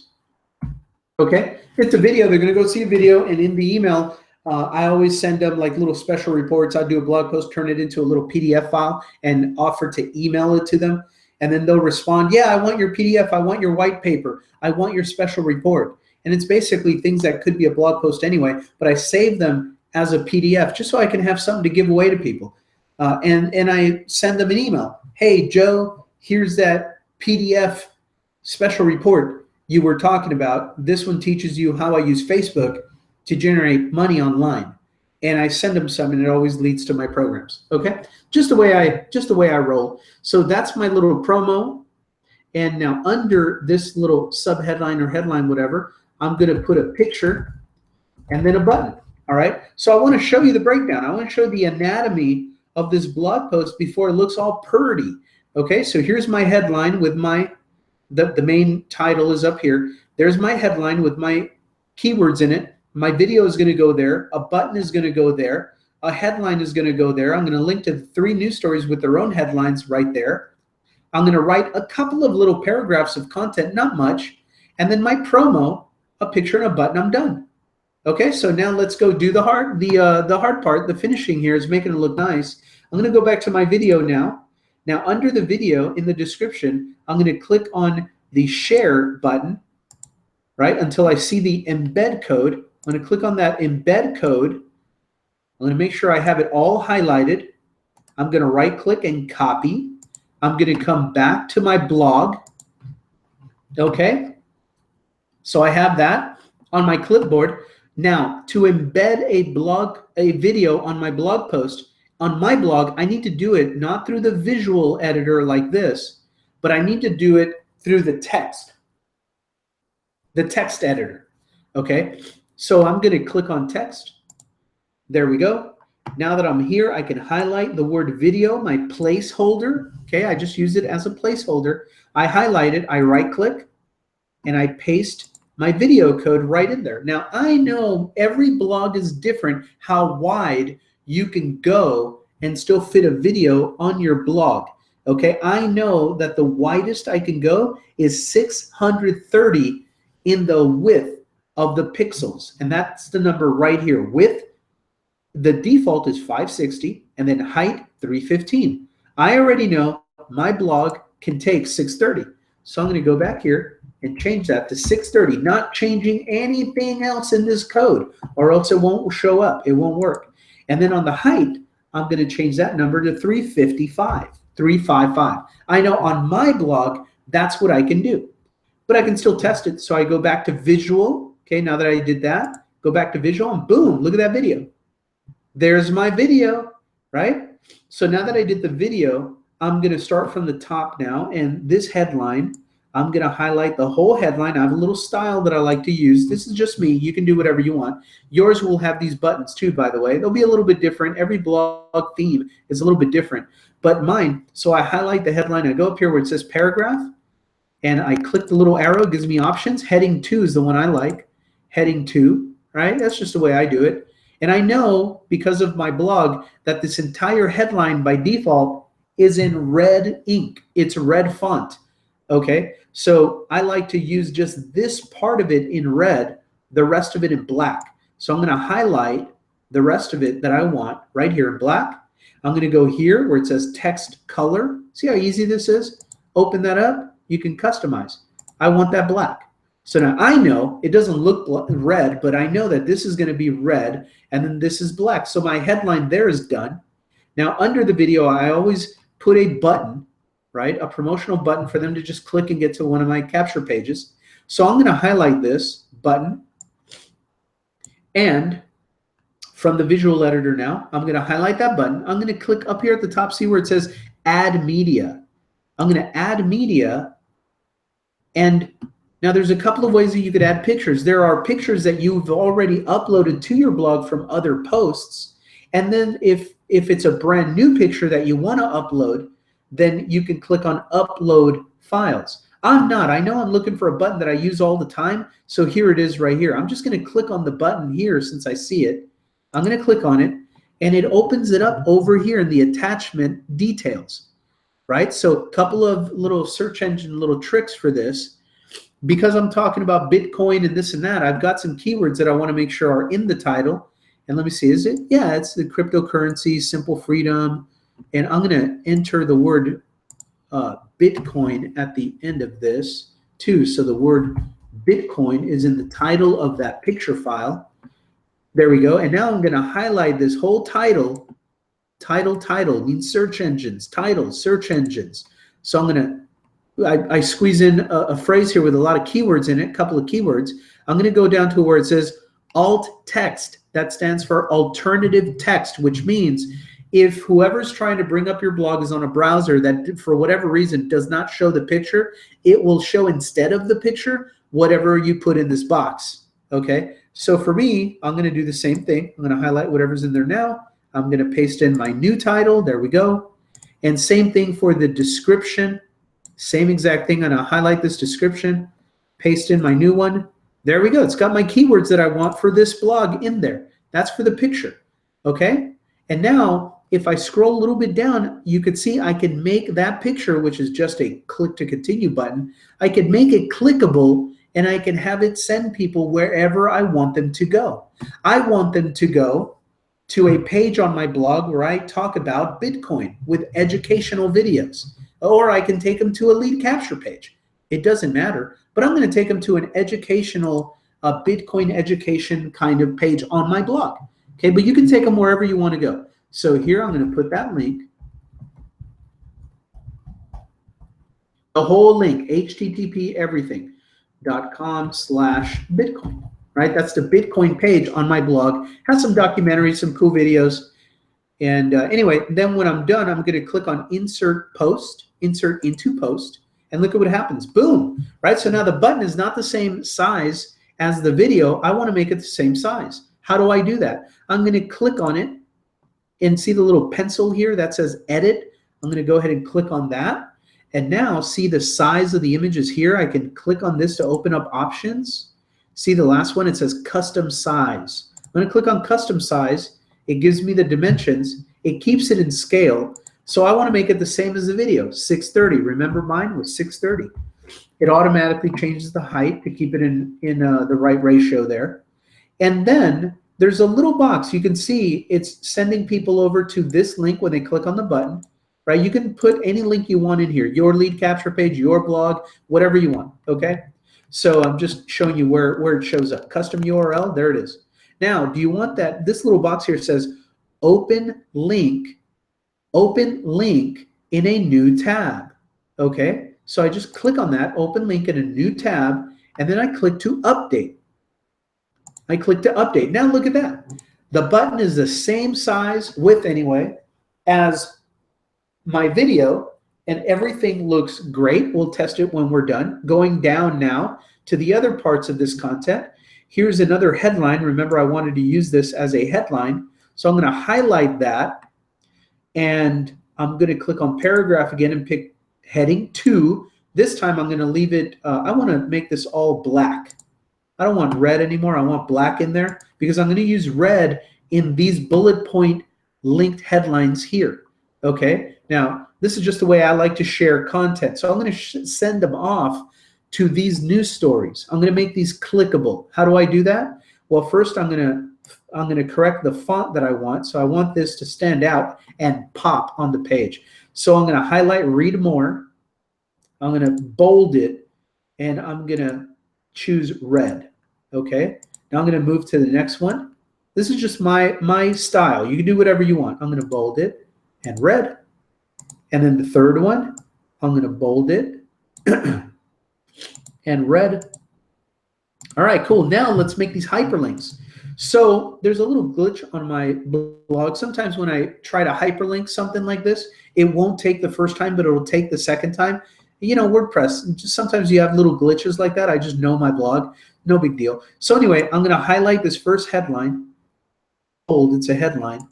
Okay, it's a video. They're going to go see a video, and in the email, I always send them like little special reports. I'll do a blog post, turn it into a little PDF file, and offer to email it to them. And then they'll respond, yeah, I want your PDF. I want your white paper. I want your special report. And it's basically things that could be a blog post anyway, but I save them as a PDF just so I can have something to give away to people. And I send them an email. Hey, Joe, here's that PDF special report you were talking about. This one teaches you how I use Facebook to generate money online. And I send them some, and it always leads to my programs. Okay, just the way I roll. So that's my little promo. And now under this little sub headline or headline, whatever, I'm going to put a picture and then a button. All right. So I want to show you the breakdown. I want to show the anatomy of this blog post before it looks all purdy. Okay. So here's my headline with the main title is up here. There's my headline with my keywords in it. My video is going to go there. A button is going to go there. A headline is going to go there. I'm going to link to 3 news stories with their own headlines right there. I'm going to write a couple of little paragraphs of content, not much. And then my promo, a picture and a button, I'm done. Okay, so now let's go do the hard part. The finishing here is making it look nice. I'm going to go back to my video now. Now under the video in the description, I'm going to click on the share button, right, until I see the embed code. I'm going to click on that embed code. I'm going to make sure I have it all highlighted. I'm going to right click and copy. I'm going to come back to my blog. Okay. So I have that on my clipboard. Now to embed a video on my blog post, on my blog, I need to do it not through the visual editor like this, but I need to do it through the text editor. Okay. So I'm going to click on text. There we go. Now that I'm here, I can highlight the word video, my placeholder. Okay, I just use it as a placeholder. I highlight it, I right click, and I paste my video code right in there. Now I know every blog is different how wide you can go and still fit a video on your blog. Okay, I know that the widest I can go is 630 in the width of the pixels, and that's the number right here. Width, the default is 560, and then height 315. I already know my blog can take 630, so I'm going to go back here and change that to 630, not changing anything else in this code, or else it won't show up, it won't work. And then on the height, I'm going to change that number to 355. I know on my blog that's what I can do, but I can still test it. So I go back to visual. Okay, now that I did that, go back to visual, and boom, look at that video. There's my video, right? So now that I did the video, I'm going to start from the top now, and this headline, I'm going to highlight the whole headline. I have a little style that I like to use. This is just me. You can do whatever you want. Yours will have these buttons too, by the way. They'll be a little bit different. Every blog theme is a little bit different, but mine, so I highlight the headline. I go up here where it says paragraph, and I click the little arrow, gives me options. Heading 2 is the one I like. Heading 2, right? That's just the way I do it. And I know because of my blog that this entire headline by default is in red ink. It's red font. Okay, so I like to use just this part of it in red, the rest of it in black. So I'm going to highlight the rest of it that I want right here in black. I'm going to go here where it says text color. See how easy this is? Open that up. You can customize. I want that black. So now I know it doesn't look red, but I know that this is going to be red, and then this is black. So my headline there is done. Now under the video, I always put a button, right? A promotional button for them to just click and get to one of my capture pages. So I'm going to highlight this button, and from the visual editor now, I'm going to highlight that button. I'm going to click up here at the top, see where it says add media. I'm going to add media, and now there's a couple of ways that you could add pictures. There are pictures that you've already uploaded to your blog from other posts. And then if it's a brand new picture that you want to upload, then you can click on upload files. I know I'm looking for a button that I use all the time. So here it is right here. I'm just going to click on the button here since I see it. I'm going to click on it, and it opens it up over here in the attachment details, right? So a couple of little search engine little tricks for this. Because I'm talking about Bitcoin and this and that, I've got some keywords that I want to make sure are in the title And let me see, is it? Yeah, it's the cryptocurrency, simple freedom. And I'm going to enter the word Bitcoin at the end of this too. So the word Bitcoin is in the title of that picture file. There we go. And now I'm going to highlight this whole title. Title means search engines. Title, search engines. So I'm going to, I squeeze in a phrase here with a lot of keywords in it, a couple of keywords. I'm going to go down to where it says alt text. That stands for alternative text, which means if whoever's trying to bring up your blog is on a browser that for whatever reason does not show the picture, it will show instead of the picture whatever you put in this box. Okay, so for me, I'm going to do the same thing. I'm going to highlight whatever's in there now. I'm going to paste in my new title. There we go. And same thing for the description. Same exact thing. I'm going to highlight this description, paste in my new one. There we go. It's got my keywords that I want for this blog in there. That's for the picture. Okay, and now if I scroll a little bit down, you could see I can make that picture, which is just a click to continue button. I can make it clickable and I can have it send people wherever I want them to go. I want them to go to a page on my blog where I talk about Bitcoin with educational videos, or I can take them to a lead capture page. It doesn't matter, but I'm going to take them to an educational Bitcoin education kind of page on my blog. Okay, but you can take them wherever you want to go. So here I'm going to put that link, the whole link, HTTP everything.com/Bitcoin, right? That's the Bitcoin page on my blog. Has some documentaries, some cool videos. And anyway, then when I'm done, I'm going to click on insert post, insert into post, and look at what happens. Boom, right? So now the button is not the same size as the video. I want to make it the same size. How do I do that? I'm going to click on it and see the little pencil here that says edit. I'm going to go ahead and click on that. And now see the size of the images here. I can click on this to open up options. See the last one? It says custom size. I'm going to click on custom size. It gives me the dimensions. It keeps it in scale. So I want to make it the same as the video, 630. Remember mine was 630. It automatically changes the height to keep it in the right ratio there. And then there's a little box. You can see it's sending people over to this link when they click on the button, right? You can put any link you want in here, your lead capture page, your blog, whatever you want, okay? So I'm just showing you where it shows up. Custom URL, there it is. Now, do you want that? This little box here says open link in a new tab, okay? So I just click on that, open link in a new tab, and then I click to update. I click to update. Now look at that. The button is the same size, width anyway, as my video, and everything looks great. We'll test it when we're done. Going down now to the other parts of this content. Here's another headline. Remember, I wanted to use this as a headline. So I'm going to highlight that, and I'm going to click on paragraph again and pick heading 2. This time I'm going to leave it, I want to make this all black. I don't want red anymore. I want black in there because I'm going to use red in these bullet point linked headlines here. Okay. Now, this is just the way I like to share content. So I'm going to send them off to these news stories. I'm going to make these clickable. How do I do that? Well, first I'm going to correct the font that I want. So I want this to stand out and pop on the page. So I'm going to highlight read more. I'm going to bold it, and I'm going to choose red. Okay. Now I'm going to move to the next one. This is just my style. You can do whatever you want. I'm going to bold it and red. And then the third one, I'm going to bold it and red. All right, cool. Now let's make these hyperlinks. So there's a little glitch on my blog. Sometimes when I try to hyperlink something like this, it won't take the first time, but it'll take the second time. You know, WordPress, just sometimes you have little glitches like that. I just know my blog. No big deal. So anyway, I'm going to highlight this first headline. Bold, it's a headline,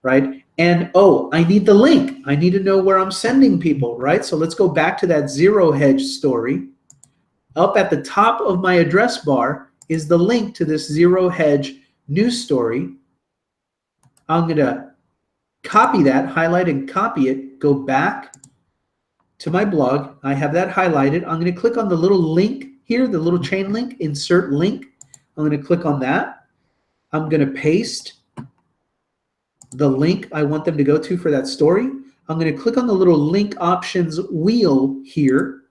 right? And oh, I need the link. I need to know where I'm sending people, right? So let's go back to that zero hedge story. Up at the top of my address bar is the link to this zero hedge news story. I'm going to copy that, highlight and copy it, go back to my blog. I have that highlighted. I'm going to click on the little link here, the little chain link, insert link. I'm going to click on that. I'm going to paste the link I want them to go to for that story, I'm going to click on the little link options wheel here,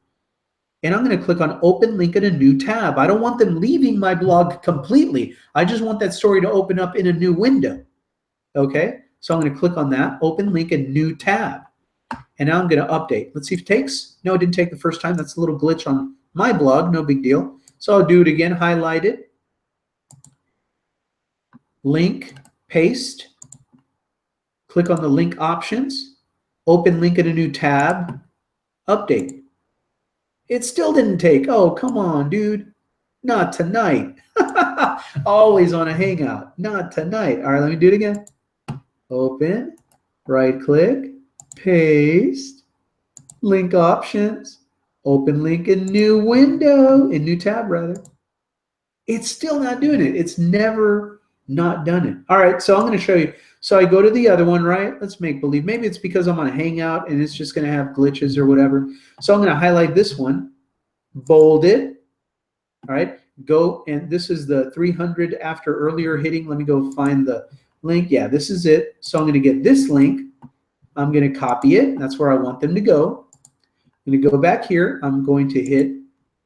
and I'm going to click on open link in a new tab. I don't want them leaving my blog completely. I just want that story to open up in a new window. Okay, so I'm going to click on that, open link in new tab. And now I'm going to update. Let's see if it takes. No, it didn't take the first time. That's a little glitch on my blog. No big deal. So I'll do it again, highlight it, link, paste, click on the link options, open link in a new tab, update. It still didn't take. Oh, come on, dude. Not tonight. Always on a hangout. Not tonight. All right, let me do it again. Open, right click, paste, link options, open link in new window, in new tab rather. It's still not doing it. It's never not done it. All right, so I'm going to show you. So I go to the other one, right? Let's make believe. Maybe it's because I'm on a hangout and it's just going to have glitches or whatever. So I'm going to highlight this one, bold it. All right, go, and this is the 300 after earlier hitting. Let me go find the link. Yeah, this is it. So I'm going to get this link. I'm going to copy it. That's where I want them to go. I'm going to go back here. I'm going to hit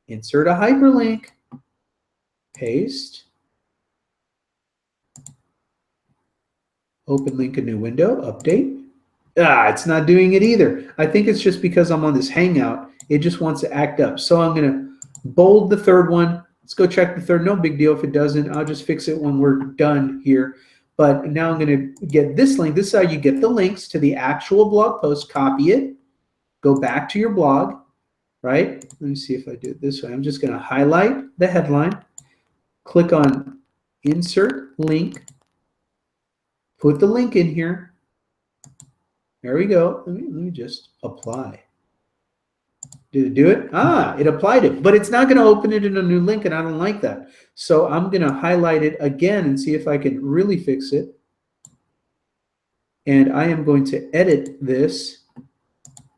insert a hyperlink, paste, open link a new window, update. It's not doing it either. I think it's just because I'm on this hangout. It just wants to act up. So I'm going to bold the third one. Let's go check the third. No big deal if it doesn't. I'll just fix it when we're done here. But now I'm going to get this link. This is how you get the links to the actual blog post. Copy it. Go back to your blog, right? Let me see if I do it this way. I'm just going to highlight the headline. Click on insert link. Put the link in here. There we go. Let me just apply. Did it do it? It applied it, but it's not going to open it in a new link, and I don't like that. So I'm going to highlight it again and see if I can really fix it. And I am going to edit this.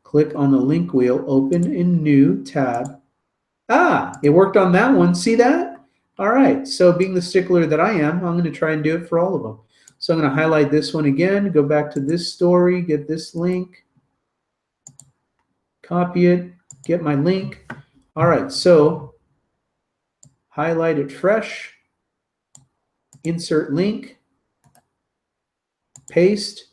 Click on the link wheel, open in new tab. It worked on that one. See that? All right. So being the stickler that I am, I'm going to try and do it for all of them. So I'm going to highlight this one again, go back to this story, get this link, copy it, get my link. All right, so highlight it fresh, insert link, paste,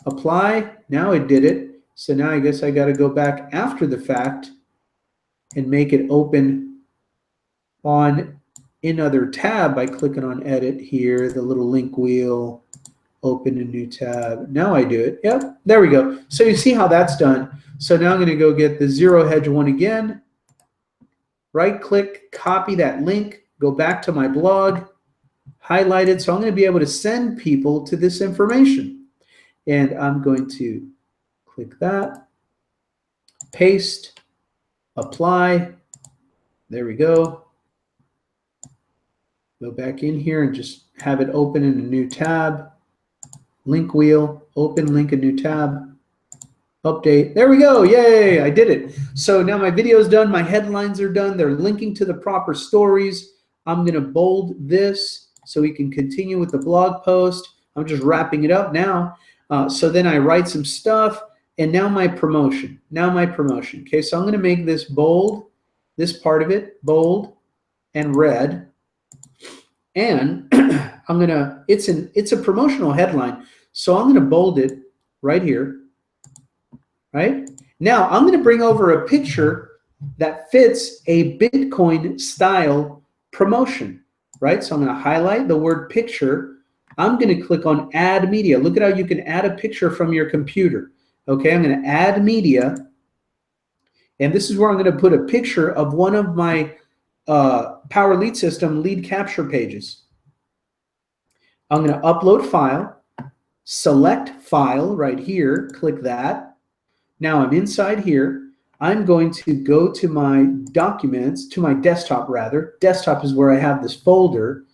apply. Now it did it. So now I guess I got to go back after the fact and make it open on another tab by clicking on edit here, the little link wheel, open a new tab. Now I do it. Yep, there we go. So you see how that's done. So now I'm going to go get the zero hedge one again. Right click, copy that link, go back to my blog, highlight it. So I'm going to be able to send people to this information. And I'm going to click that, paste, apply. There we go. Go back in here and just have it open in a new tab. Link wheel, open link a new tab, update. There we go. Yay, I did it. So now my video is done. My headlines are done. They're linking to the proper stories. I'm going to bold this so we can continue with the blog post. I'm just wrapping it up now. So then I write some stuff, and now my promotion. Okay, so I'm going to make this bold, this part of it bold and red. And I'm gonna, it's a promotional headline, so I'm gonna bold it right here, right? Now I'm gonna bring over a picture that fits a Bitcoin style promotion, right? So I'm gonna highlight the word picture. I'm gonna click on add media. Look at how you can add a picture from your computer. Okay, I'm gonna add media, and this is where I'm gonna put a picture of one of my Power Lead System lead capture pages. I'm going to upload file, select file right here, click that. Now I'm inside here. I'm going to go to my documents, to my desktop rather. Desktop is where I have this folder,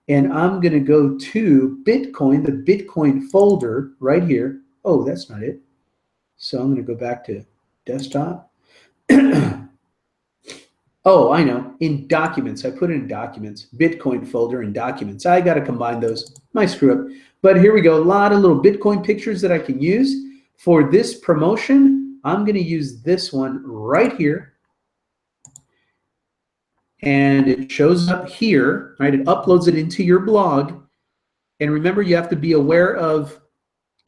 and I'm going to go to Bitcoin, the Bitcoin folder right here. Oh, that's not it. So I'm going to go back to desktop. Oh, I know. In documents, I put it in documents, Bitcoin folder and documents. I got to combine those. my screw up. But here we go. A lot of little Bitcoin pictures that I can use. For this promotion, I'm going to use this one right here. And it shows up here, right? It uploads it into your blog. And remember, you have to be aware of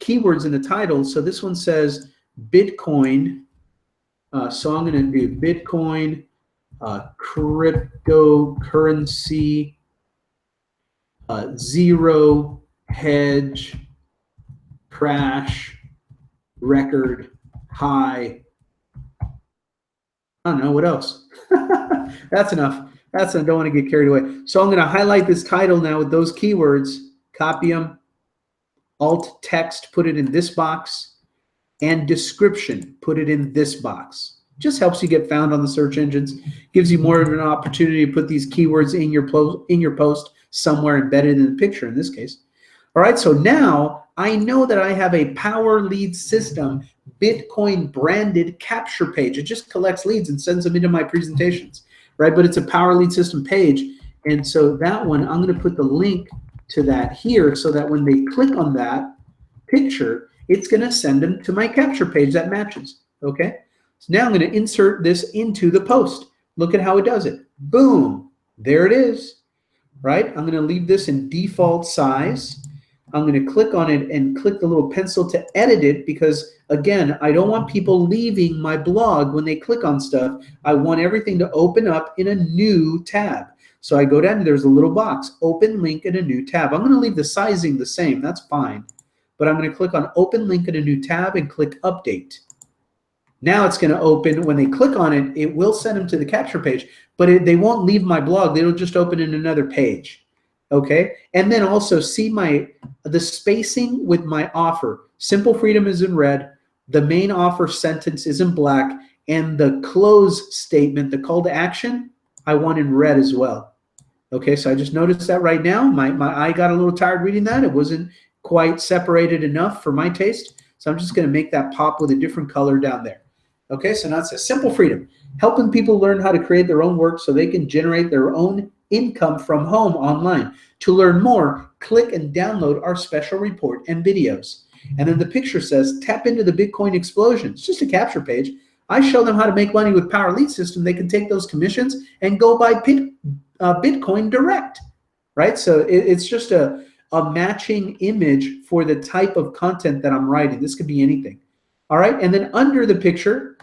keywords in the title. So this one says Bitcoin. So I'm going to do Bitcoin, cryptocurrency, zero hedge, crash, record high. I don't know what else. That's enough. That's enough. I don't want to get carried away. So I'm going to highlight this title now with those keywords, copy them, alt text, put it in this box, and description, put it in this box. Just helps you get found on the search engines, gives you more of an opportunity to put these keywords in your post somewhere embedded in the picture in this case. All right, so now I know that I have a Power Lead System Bitcoin branded capture page. It just collects leads and sends them into my presentations, right? But it's a Power Lead System page. And so that one, I'm going to put the link to that here so that when they click on that picture, it's going to send them to my capture page that matches, okay? So now I'm going to insert this into the post. Look at how it does it. Boom, there it is, right? I'm going to leave this in default size. I'm going to click on it and click the little pencil to edit it because, again, I don't want people leaving my blog when they click on stuff. I want everything to open up in a new tab. So I go down, there's a little box, open link in a new tab. I'm going to leave the sizing the same. That's fine. But I'm going to click on open link in a new tab and click update. Now it's going to open. When they click on it, it will send them to the capture page, but they won't leave my blog. It'll just open in another page. Okay, and then also see the spacing with my offer. Simple freedom is in red, the main offer sentence is in black, and the close statement, the call to action, I want in red as well. Okay, so I just noticed that right now. My eye got a little tired reading that. It wasn't quite separated enough for my taste, so I'm just going to make that pop with a different color down there. Okay, so now it says simple freedom, helping people learn how to create their own work so they can generate their own income from home online. To learn more, click and download our special report and videos. And then the picture says, tap into the Bitcoin explosion. It's just a capture page. I show them how to make money with Power Lead System. They can take those commissions and go buy Bitcoin direct, right? So it's just a matching image for the type of content that I'm writing. This could be anything. All right, and then under the picture,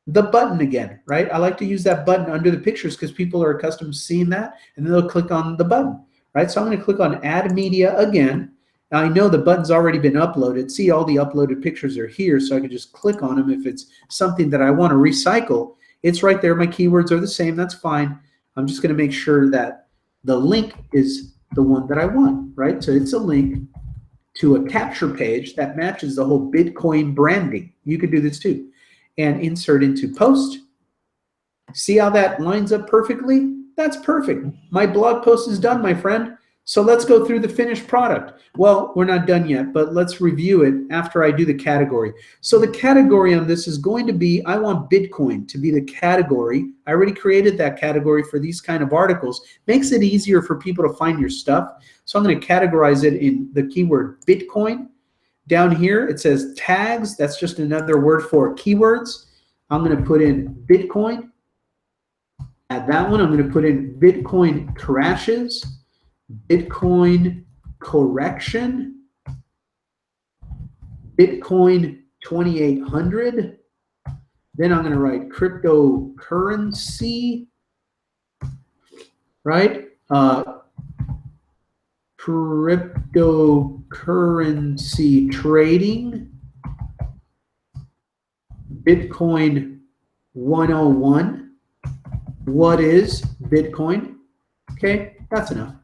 the button again, right? I like to use that button under the pictures because people are accustomed to seeing that, and then they'll click on the button, right? So I'm going to click on Add Media again. Now I know the button's already been uploaded. See, all the uploaded pictures are here, so I can just click on them if it's something that I want to recycle. It's right there. My keywords are the same. That's fine. I'm just going to make sure that the link is the one that I want, right? So it's a link to a capture page that matches the whole Bitcoin branding. You could do this too. And insert into post. See how that lines up perfectly? That's perfect. My blog post is done, my friend. So let's go through the finished product. Well, we're not done yet, but let's review it after I do the category. So the category on this is going to be, I want Bitcoin to be the category. I already created that category for these kind of articles. Makes it easier for people to find your stuff. So I'm going to categorize it in the keyword Bitcoin. Down here, it says tags. That's just another word for keywords. I'm going to put in Bitcoin. Add that one. I'm going to put in Bitcoin crashes, Bitcoin correction, Bitcoin 2800. Then I'm going to write cryptocurrency, right? Cryptocurrency trading, Bitcoin 101. What is Bitcoin? Okay, that's enough.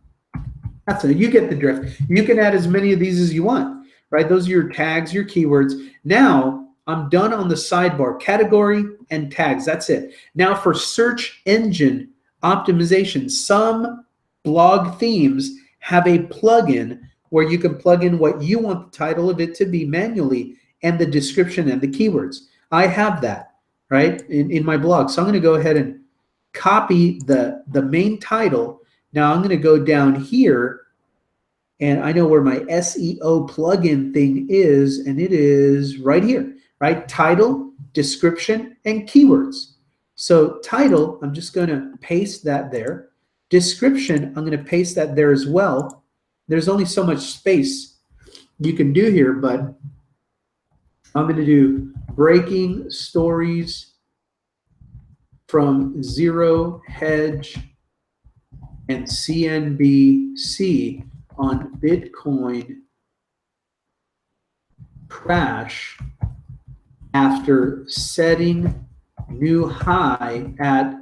That's enough. You get the drift. You can add as many of these as you want, right? Those are your tags, your keywords. Now I'm done on the sidebar, category and tags. That's it. Now for search engine optimization, some blog themes have a plugin where you can plug in what you want the title of it to be manually and the description and the keywords. I have that, right, in my blog. So I'm going to go ahead and copy the main title. Now I'm going to go down here and I know where my SEO plugin thing is, and it is right here, right? Title, description, and keywords. So title, I'm just going to paste that there. Description, I'm going to paste that there as well. There's only so much space you can do here, but I'm going to do breaking stories from Zero Hedge and CNBC on Bitcoin crash after setting new high at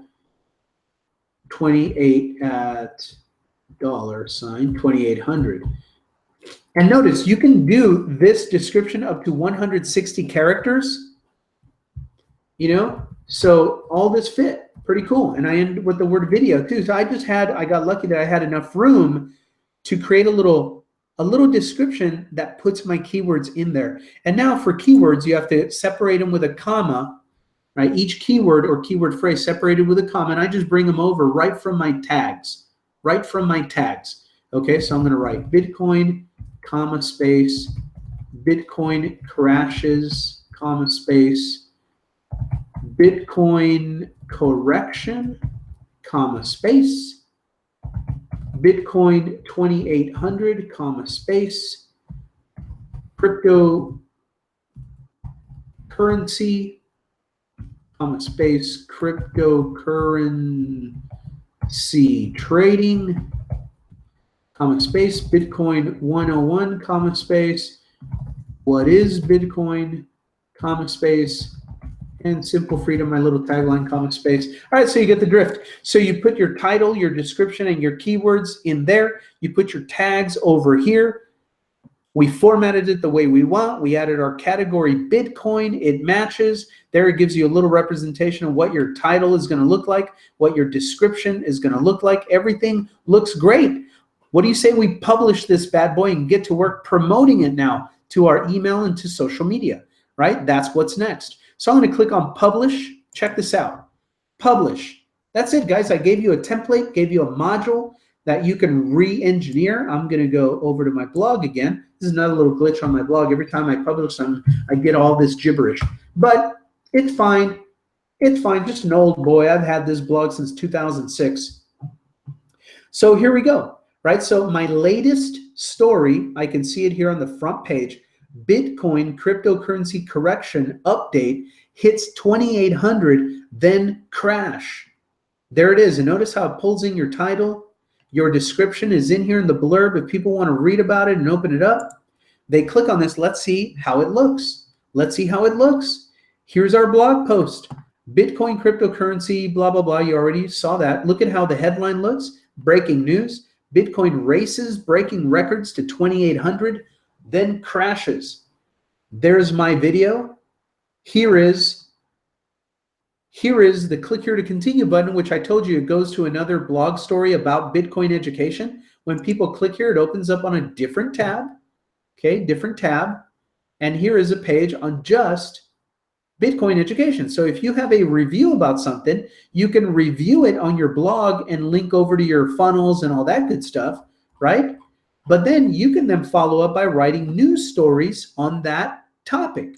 2,800. And notice you can do this description up to 160 characters, you know, so all this fit pretty cool. And I end with the word video too. So I got lucky that I had enough room to create a little description that puts my keywords in there. And now for keywords, you have to separate them with a comma, right? Each keyword or keyword phrase separated with a comma, and I just bring them over right from my tags, Okay, so I'm going to write Bitcoin, comma, space, Bitcoin crashes, comma, space, Bitcoin correction, comma, space, Bitcoin 2,800, comma, space, cryptocurrency, comma, space, cryptocurrency trading, comma, space, Bitcoin 101, comma, space, what is Bitcoin, comma, space, and simple freedom, my little tagline, comma, space. All right, so you get the drift. So you put your title, your description, and your keywords in there. You put your tags over here. We formatted it the way we want. We added our category Bitcoin. It matches. There it gives you a little representation of what your title is going to look like, what your description is going to look like. Everything looks great. What do you say we publish this bad boy and get to work promoting it now to our email and to social media, right? That's what's next. So I'm going to click on publish. Check this out. Publish. That's it, guys. I gave you a template, gave you a module that you can re-engineer. I'm going to go over to my blog again. This is another little glitch on my blog. Every time I publish something, I get all this gibberish. But it's fine. It's fine. Just an old boy. I've had this blog since 2006. So here we go, right? So my latest story, I can see it here on the front page. Bitcoin cryptocurrency correction update hits 2,800, then crash. There it is. And notice how it pulls in your title. Your description is in here in the blurb. If people want to read about it and open it up, they click on this. Let's see how it looks. Let's see how it looks. Here's our blog post. Bitcoin cryptocurrency, blah, blah, blah. You already saw that. Look at how the headline looks. Breaking news. Bitcoin races, breaking records to 2,800. Then crashes. There's my video. Here is the click here to continue button, which I told you it goes to another blog story about Bitcoin education. When people click here, it opens up on a different tab. Okay, different tab. And here is a page on just Bitcoin education. So if you have a review about something, you can review it on your blog and link over to your funnels and all that good stuff, right? But then you can then follow up by writing news stories on that topic,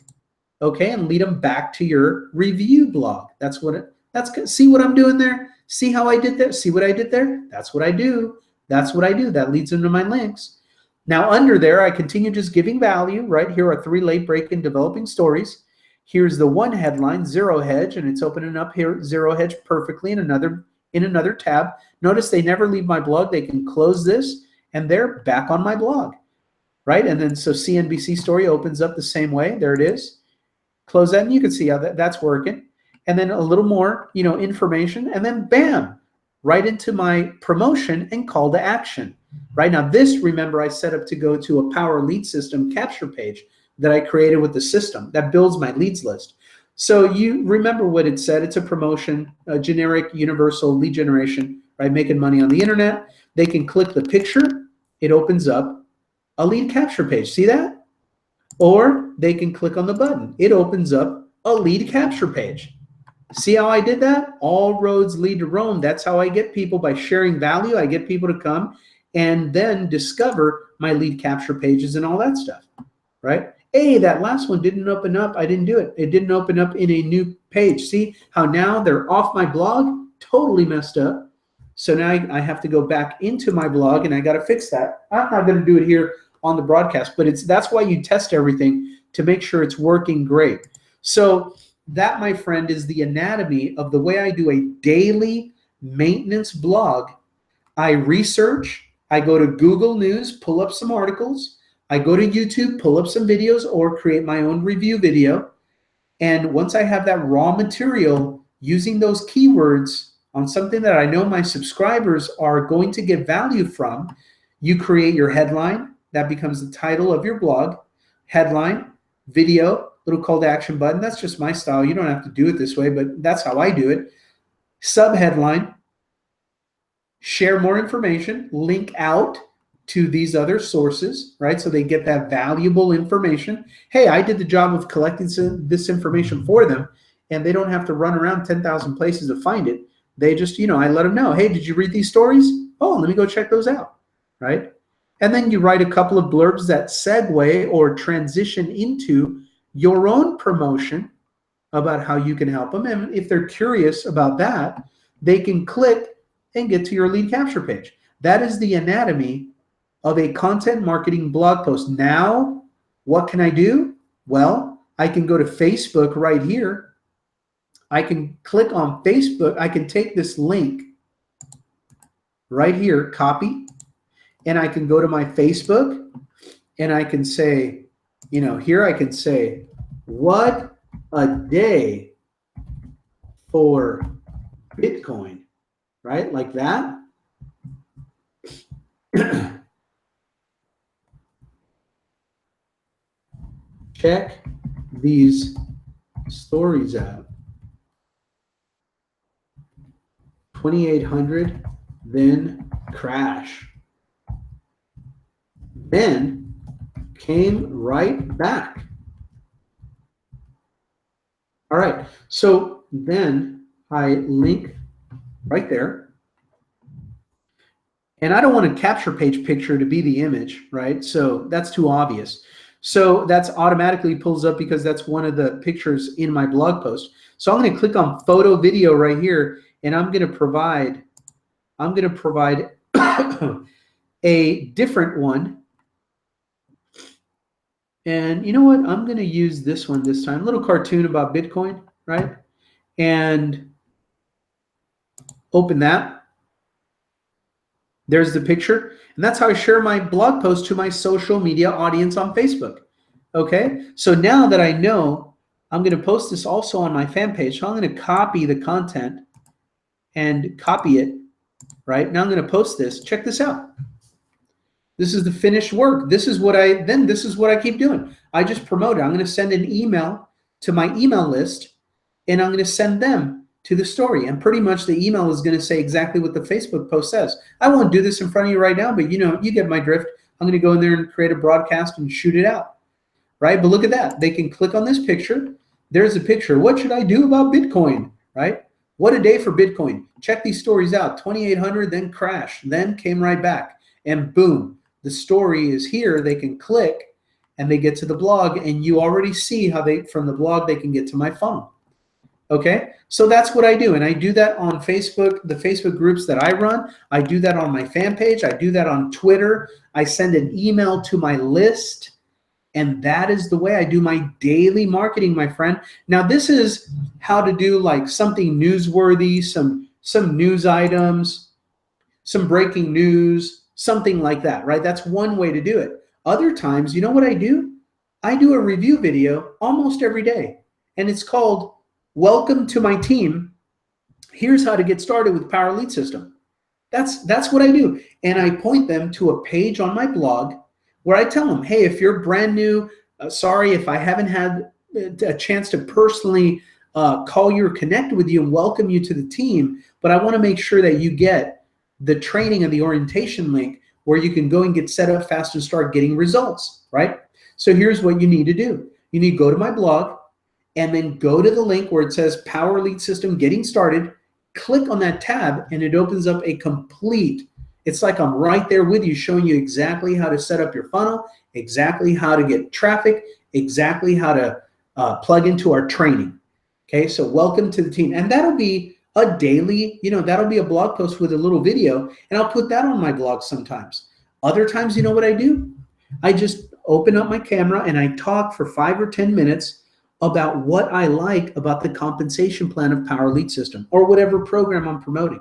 okay, and lead them back to your review blog. See what I'm doing there? See how I did that? See what I did there? That's what I do. That's what I do. That leads them to my links. Now under there, I continue just giving value. Right here are 3 late breaking developing stories. Here's the one headline, Zero Hedge, and it's opening up here, Zero Hedge perfectly in another tab. Notice they never leave my blog. They can close this, and they're back on my blog, right? And then so CNBC story opens up the same way. There it is. Close that, and you can see how that's working. And then a little more, information, and then bam, right into my promotion and call to action. Right now, this, remember, I set up to go to a Power Lead System capture page that I created with the system that builds my leads list. So you remember what it said. It's a promotion, a generic universal lead generation, right? Making money on the internet. They can click the picture. It opens up a lead capture page. See that? Or they can click on the button. It opens up a lead capture page. See how I did that? All roads lead to Rome. That's how I get people, by sharing value. I get people to come and then discover my lead capture pages and all that stuff, right? Hey, that last one didn't open up. I didn't do it. It didn't open up in a new page. See how now they're off my blog? Totally messed up. So now I have to go back into my blog and I got to fix that. I'm not going to do it here on the broadcast, but that's why you test everything to make sure it's working great. So that, my friend, is the anatomy of the way I do a daily maintenance blog. I research, I go to Google News, pull up some articles, I go to YouTube, pull up some videos, or create my own review video. And once I have that raw material using those keywords on something that I know my subscribers are going to get value from, you create your headline. That becomes the title of your blog. Headline, video, little call to action button. That's just my style. You don't have to do it this way, but that's how I do it. Subheadline, share more information, link out to these other sources, right? So they get that valuable information. Hey, I did the job of collecting this information for them, and they don't have to run around 10,000 places to find it. They just, I let them know, hey, did you read these stories? Oh, let me go check those out, right? And then you write a couple of blurbs that segue or transition into your own promotion about how you can help them. And if they're curious about that, they can click and get to your lead capture page. That is the anatomy of a content marketing blog post. Now, what can I do? Well, I can go to Facebook right here. I can click on Facebook. I can take this link right here, copy, and I can go to my Facebook and I can say, here I can say, what a day for Bitcoin, right? Like that. Check these stories out. 2,800, then crash. Then came right back. All right, so then I link right there. And I don't want a capture page picture to be the image, right? So that's too obvious. So that's automatically pulls up because that's one of the pictures in my blog post. So I'm going to click on photo video right here, and I'm going to provide a different one. And you know what? I'm going to use this one this time. A little cartoon about Bitcoin, right? And open that. There's the picture. And that's how I share my blog post to my social media audience on Facebook. Okay? So now that I know, I'm going to post this also on my fan page. So I'm going to copy the content and copy it, right? Now I'm going to post this. Check this out. This is the finished work. This is what I keep doing. I just promote it. I'm going to send an email to my email list, and I'm going to send them to the story. And pretty much the email is going to say exactly what the Facebook post says. I won't do this in front of you right now, but you get my drift. I'm going to go in there and create a broadcast and shoot it out, right? But look at that. They can click on this picture. There's a picture. What should I do about Bitcoin, right? What a day for Bitcoin. Check these stories out. 2,800, then crash, then came right back, and boom. The story is here. They can click and they get to the blog, and you already see how from the blog they can get to my funnel. Okay, so that's what I do, and I do that on Facebook, the Facebook groups that I run. I do that on my fan page. I do that on Twitter. I send an email to my list, and that is the way I do my daily marketing, my friend. Now, this is how to do like something newsworthy, some news items, some breaking news, something like that, right? That's one way to do it. Other times, you know what I do? I do a review video almost every day, and it's called Welcome to My Team. Here's how to get started with Power Lead System. That's what I do. And I point them to a page on my blog where I tell them, hey, if you're brand new, sorry if I haven't had a chance to personally call you or connect with you and welcome you to the team, but I want to make sure that you get the training and the orientation link where you can go and get set up fast and start getting results, right? So here's what you need to do. You need to go to my blog and then go to the link where it says Power Lead System Getting Started, click on that tab, and it opens up a complete It's like I'm right there with you, showing you exactly how to set up your funnel, exactly how to get traffic, exactly how to plug into our training. Okay, so welcome to the team. And that'll be a daily, that'll be a blog post with a little video, and I'll put that on my blog sometimes. Other times, you know what I do? I just open up my camera and I talk for 5 or 10 minutes about what I like about the compensation plan of Power Lead System, or whatever program I'm promoting,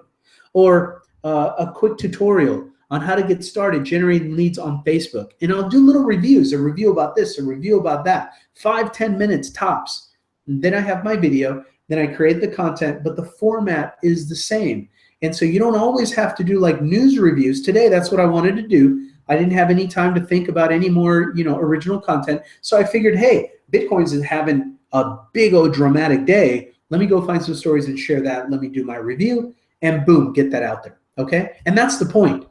or a quick tutorial on how to get started generating leads on Facebook. And I'll do little reviews, a review about this, a review about that, 5-10 minutes tops. And then I have my video, then I create the content, but the format is the same. And so you don't always have to do like news reviews. Today, that's what I wanted to do. I didn't have any time to think about any more, original content. So I figured, hey, Bitcoin's is having a big old dramatic day. Let me go find some stories and share that. Let me do my review, and boom, get that out there. Okay? And that's the point.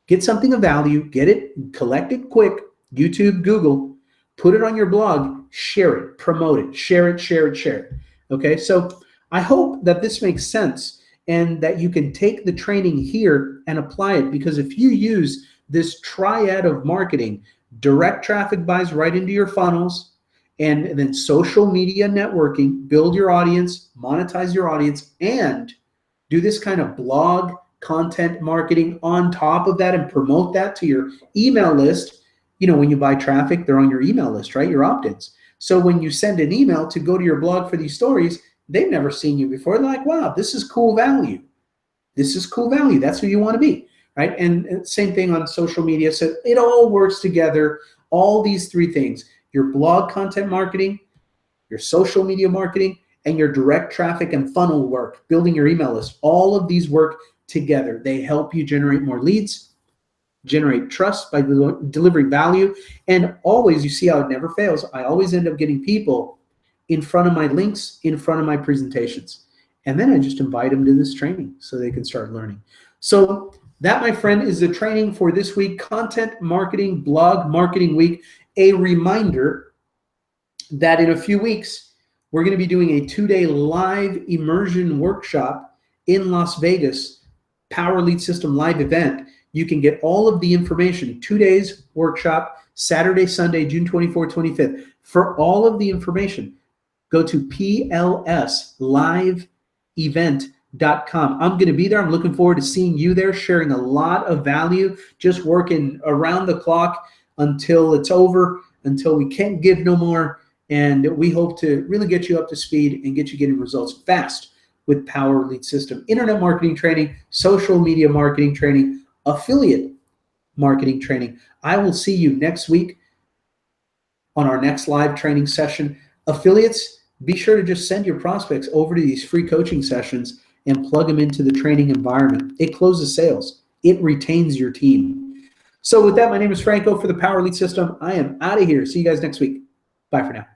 Get something of value, get it, collect it quick, YouTube, Google, put it on your blog, share it, promote it, share it, share it, share it. Okay? So I hope that this makes sense and that you can take the training here and apply it, because if you use this triad of marketing, direct traffic buys right into your funnels, and then social media networking, build your audience, monetize your audience, and do this kind of blog content marketing on top of that and promote that to your email list. When you buy traffic, they're on your email list, right? Your opt-ins. So when you send an email to go to your blog for these stories, they've never seen you before. They're like, wow, this is cool value. This is cool value. That's who you want to be, right? And same thing on social media. So it all works together. All these three things: your blog content marketing, your social media marketing, and your direct traffic and funnel work, building your email list. All of these work together. They help you generate more leads, generate trust by delivering value. And always, you see how it never fails, I always end up getting people in front of my links, in front of my presentations. And then I just invite them to this training so they can start learning. So that, my friend, is the training for this week, Content Marketing Blog Marketing Week. A reminder that in a few weeks, we're going to be doing a 2-day live immersion workshop in Las Vegas, Power Lead System live event. You can get all of the information, 2 days workshop, Saturday, Sunday, June 24th, 25th. For all of the information, go to plsliveevent.com. I'm going to be there. I'm looking forward to seeing you there, sharing a lot of value, just working around the clock until it's over, until we can't give no more. And we hope to really get you up to speed and get you getting results fast with Power Lead System. Internet marketing training, social media marketing training, affiliate marketing training. I will see you next week on our next live training session. Affiliates, be sure to just send your prospects over to these free coaching sessions and plug them into the training environment. It closes sales. It retains your team. So with that, my name is Franco for the Power Lead System. I am out of here. See you guys next week. Bye for now.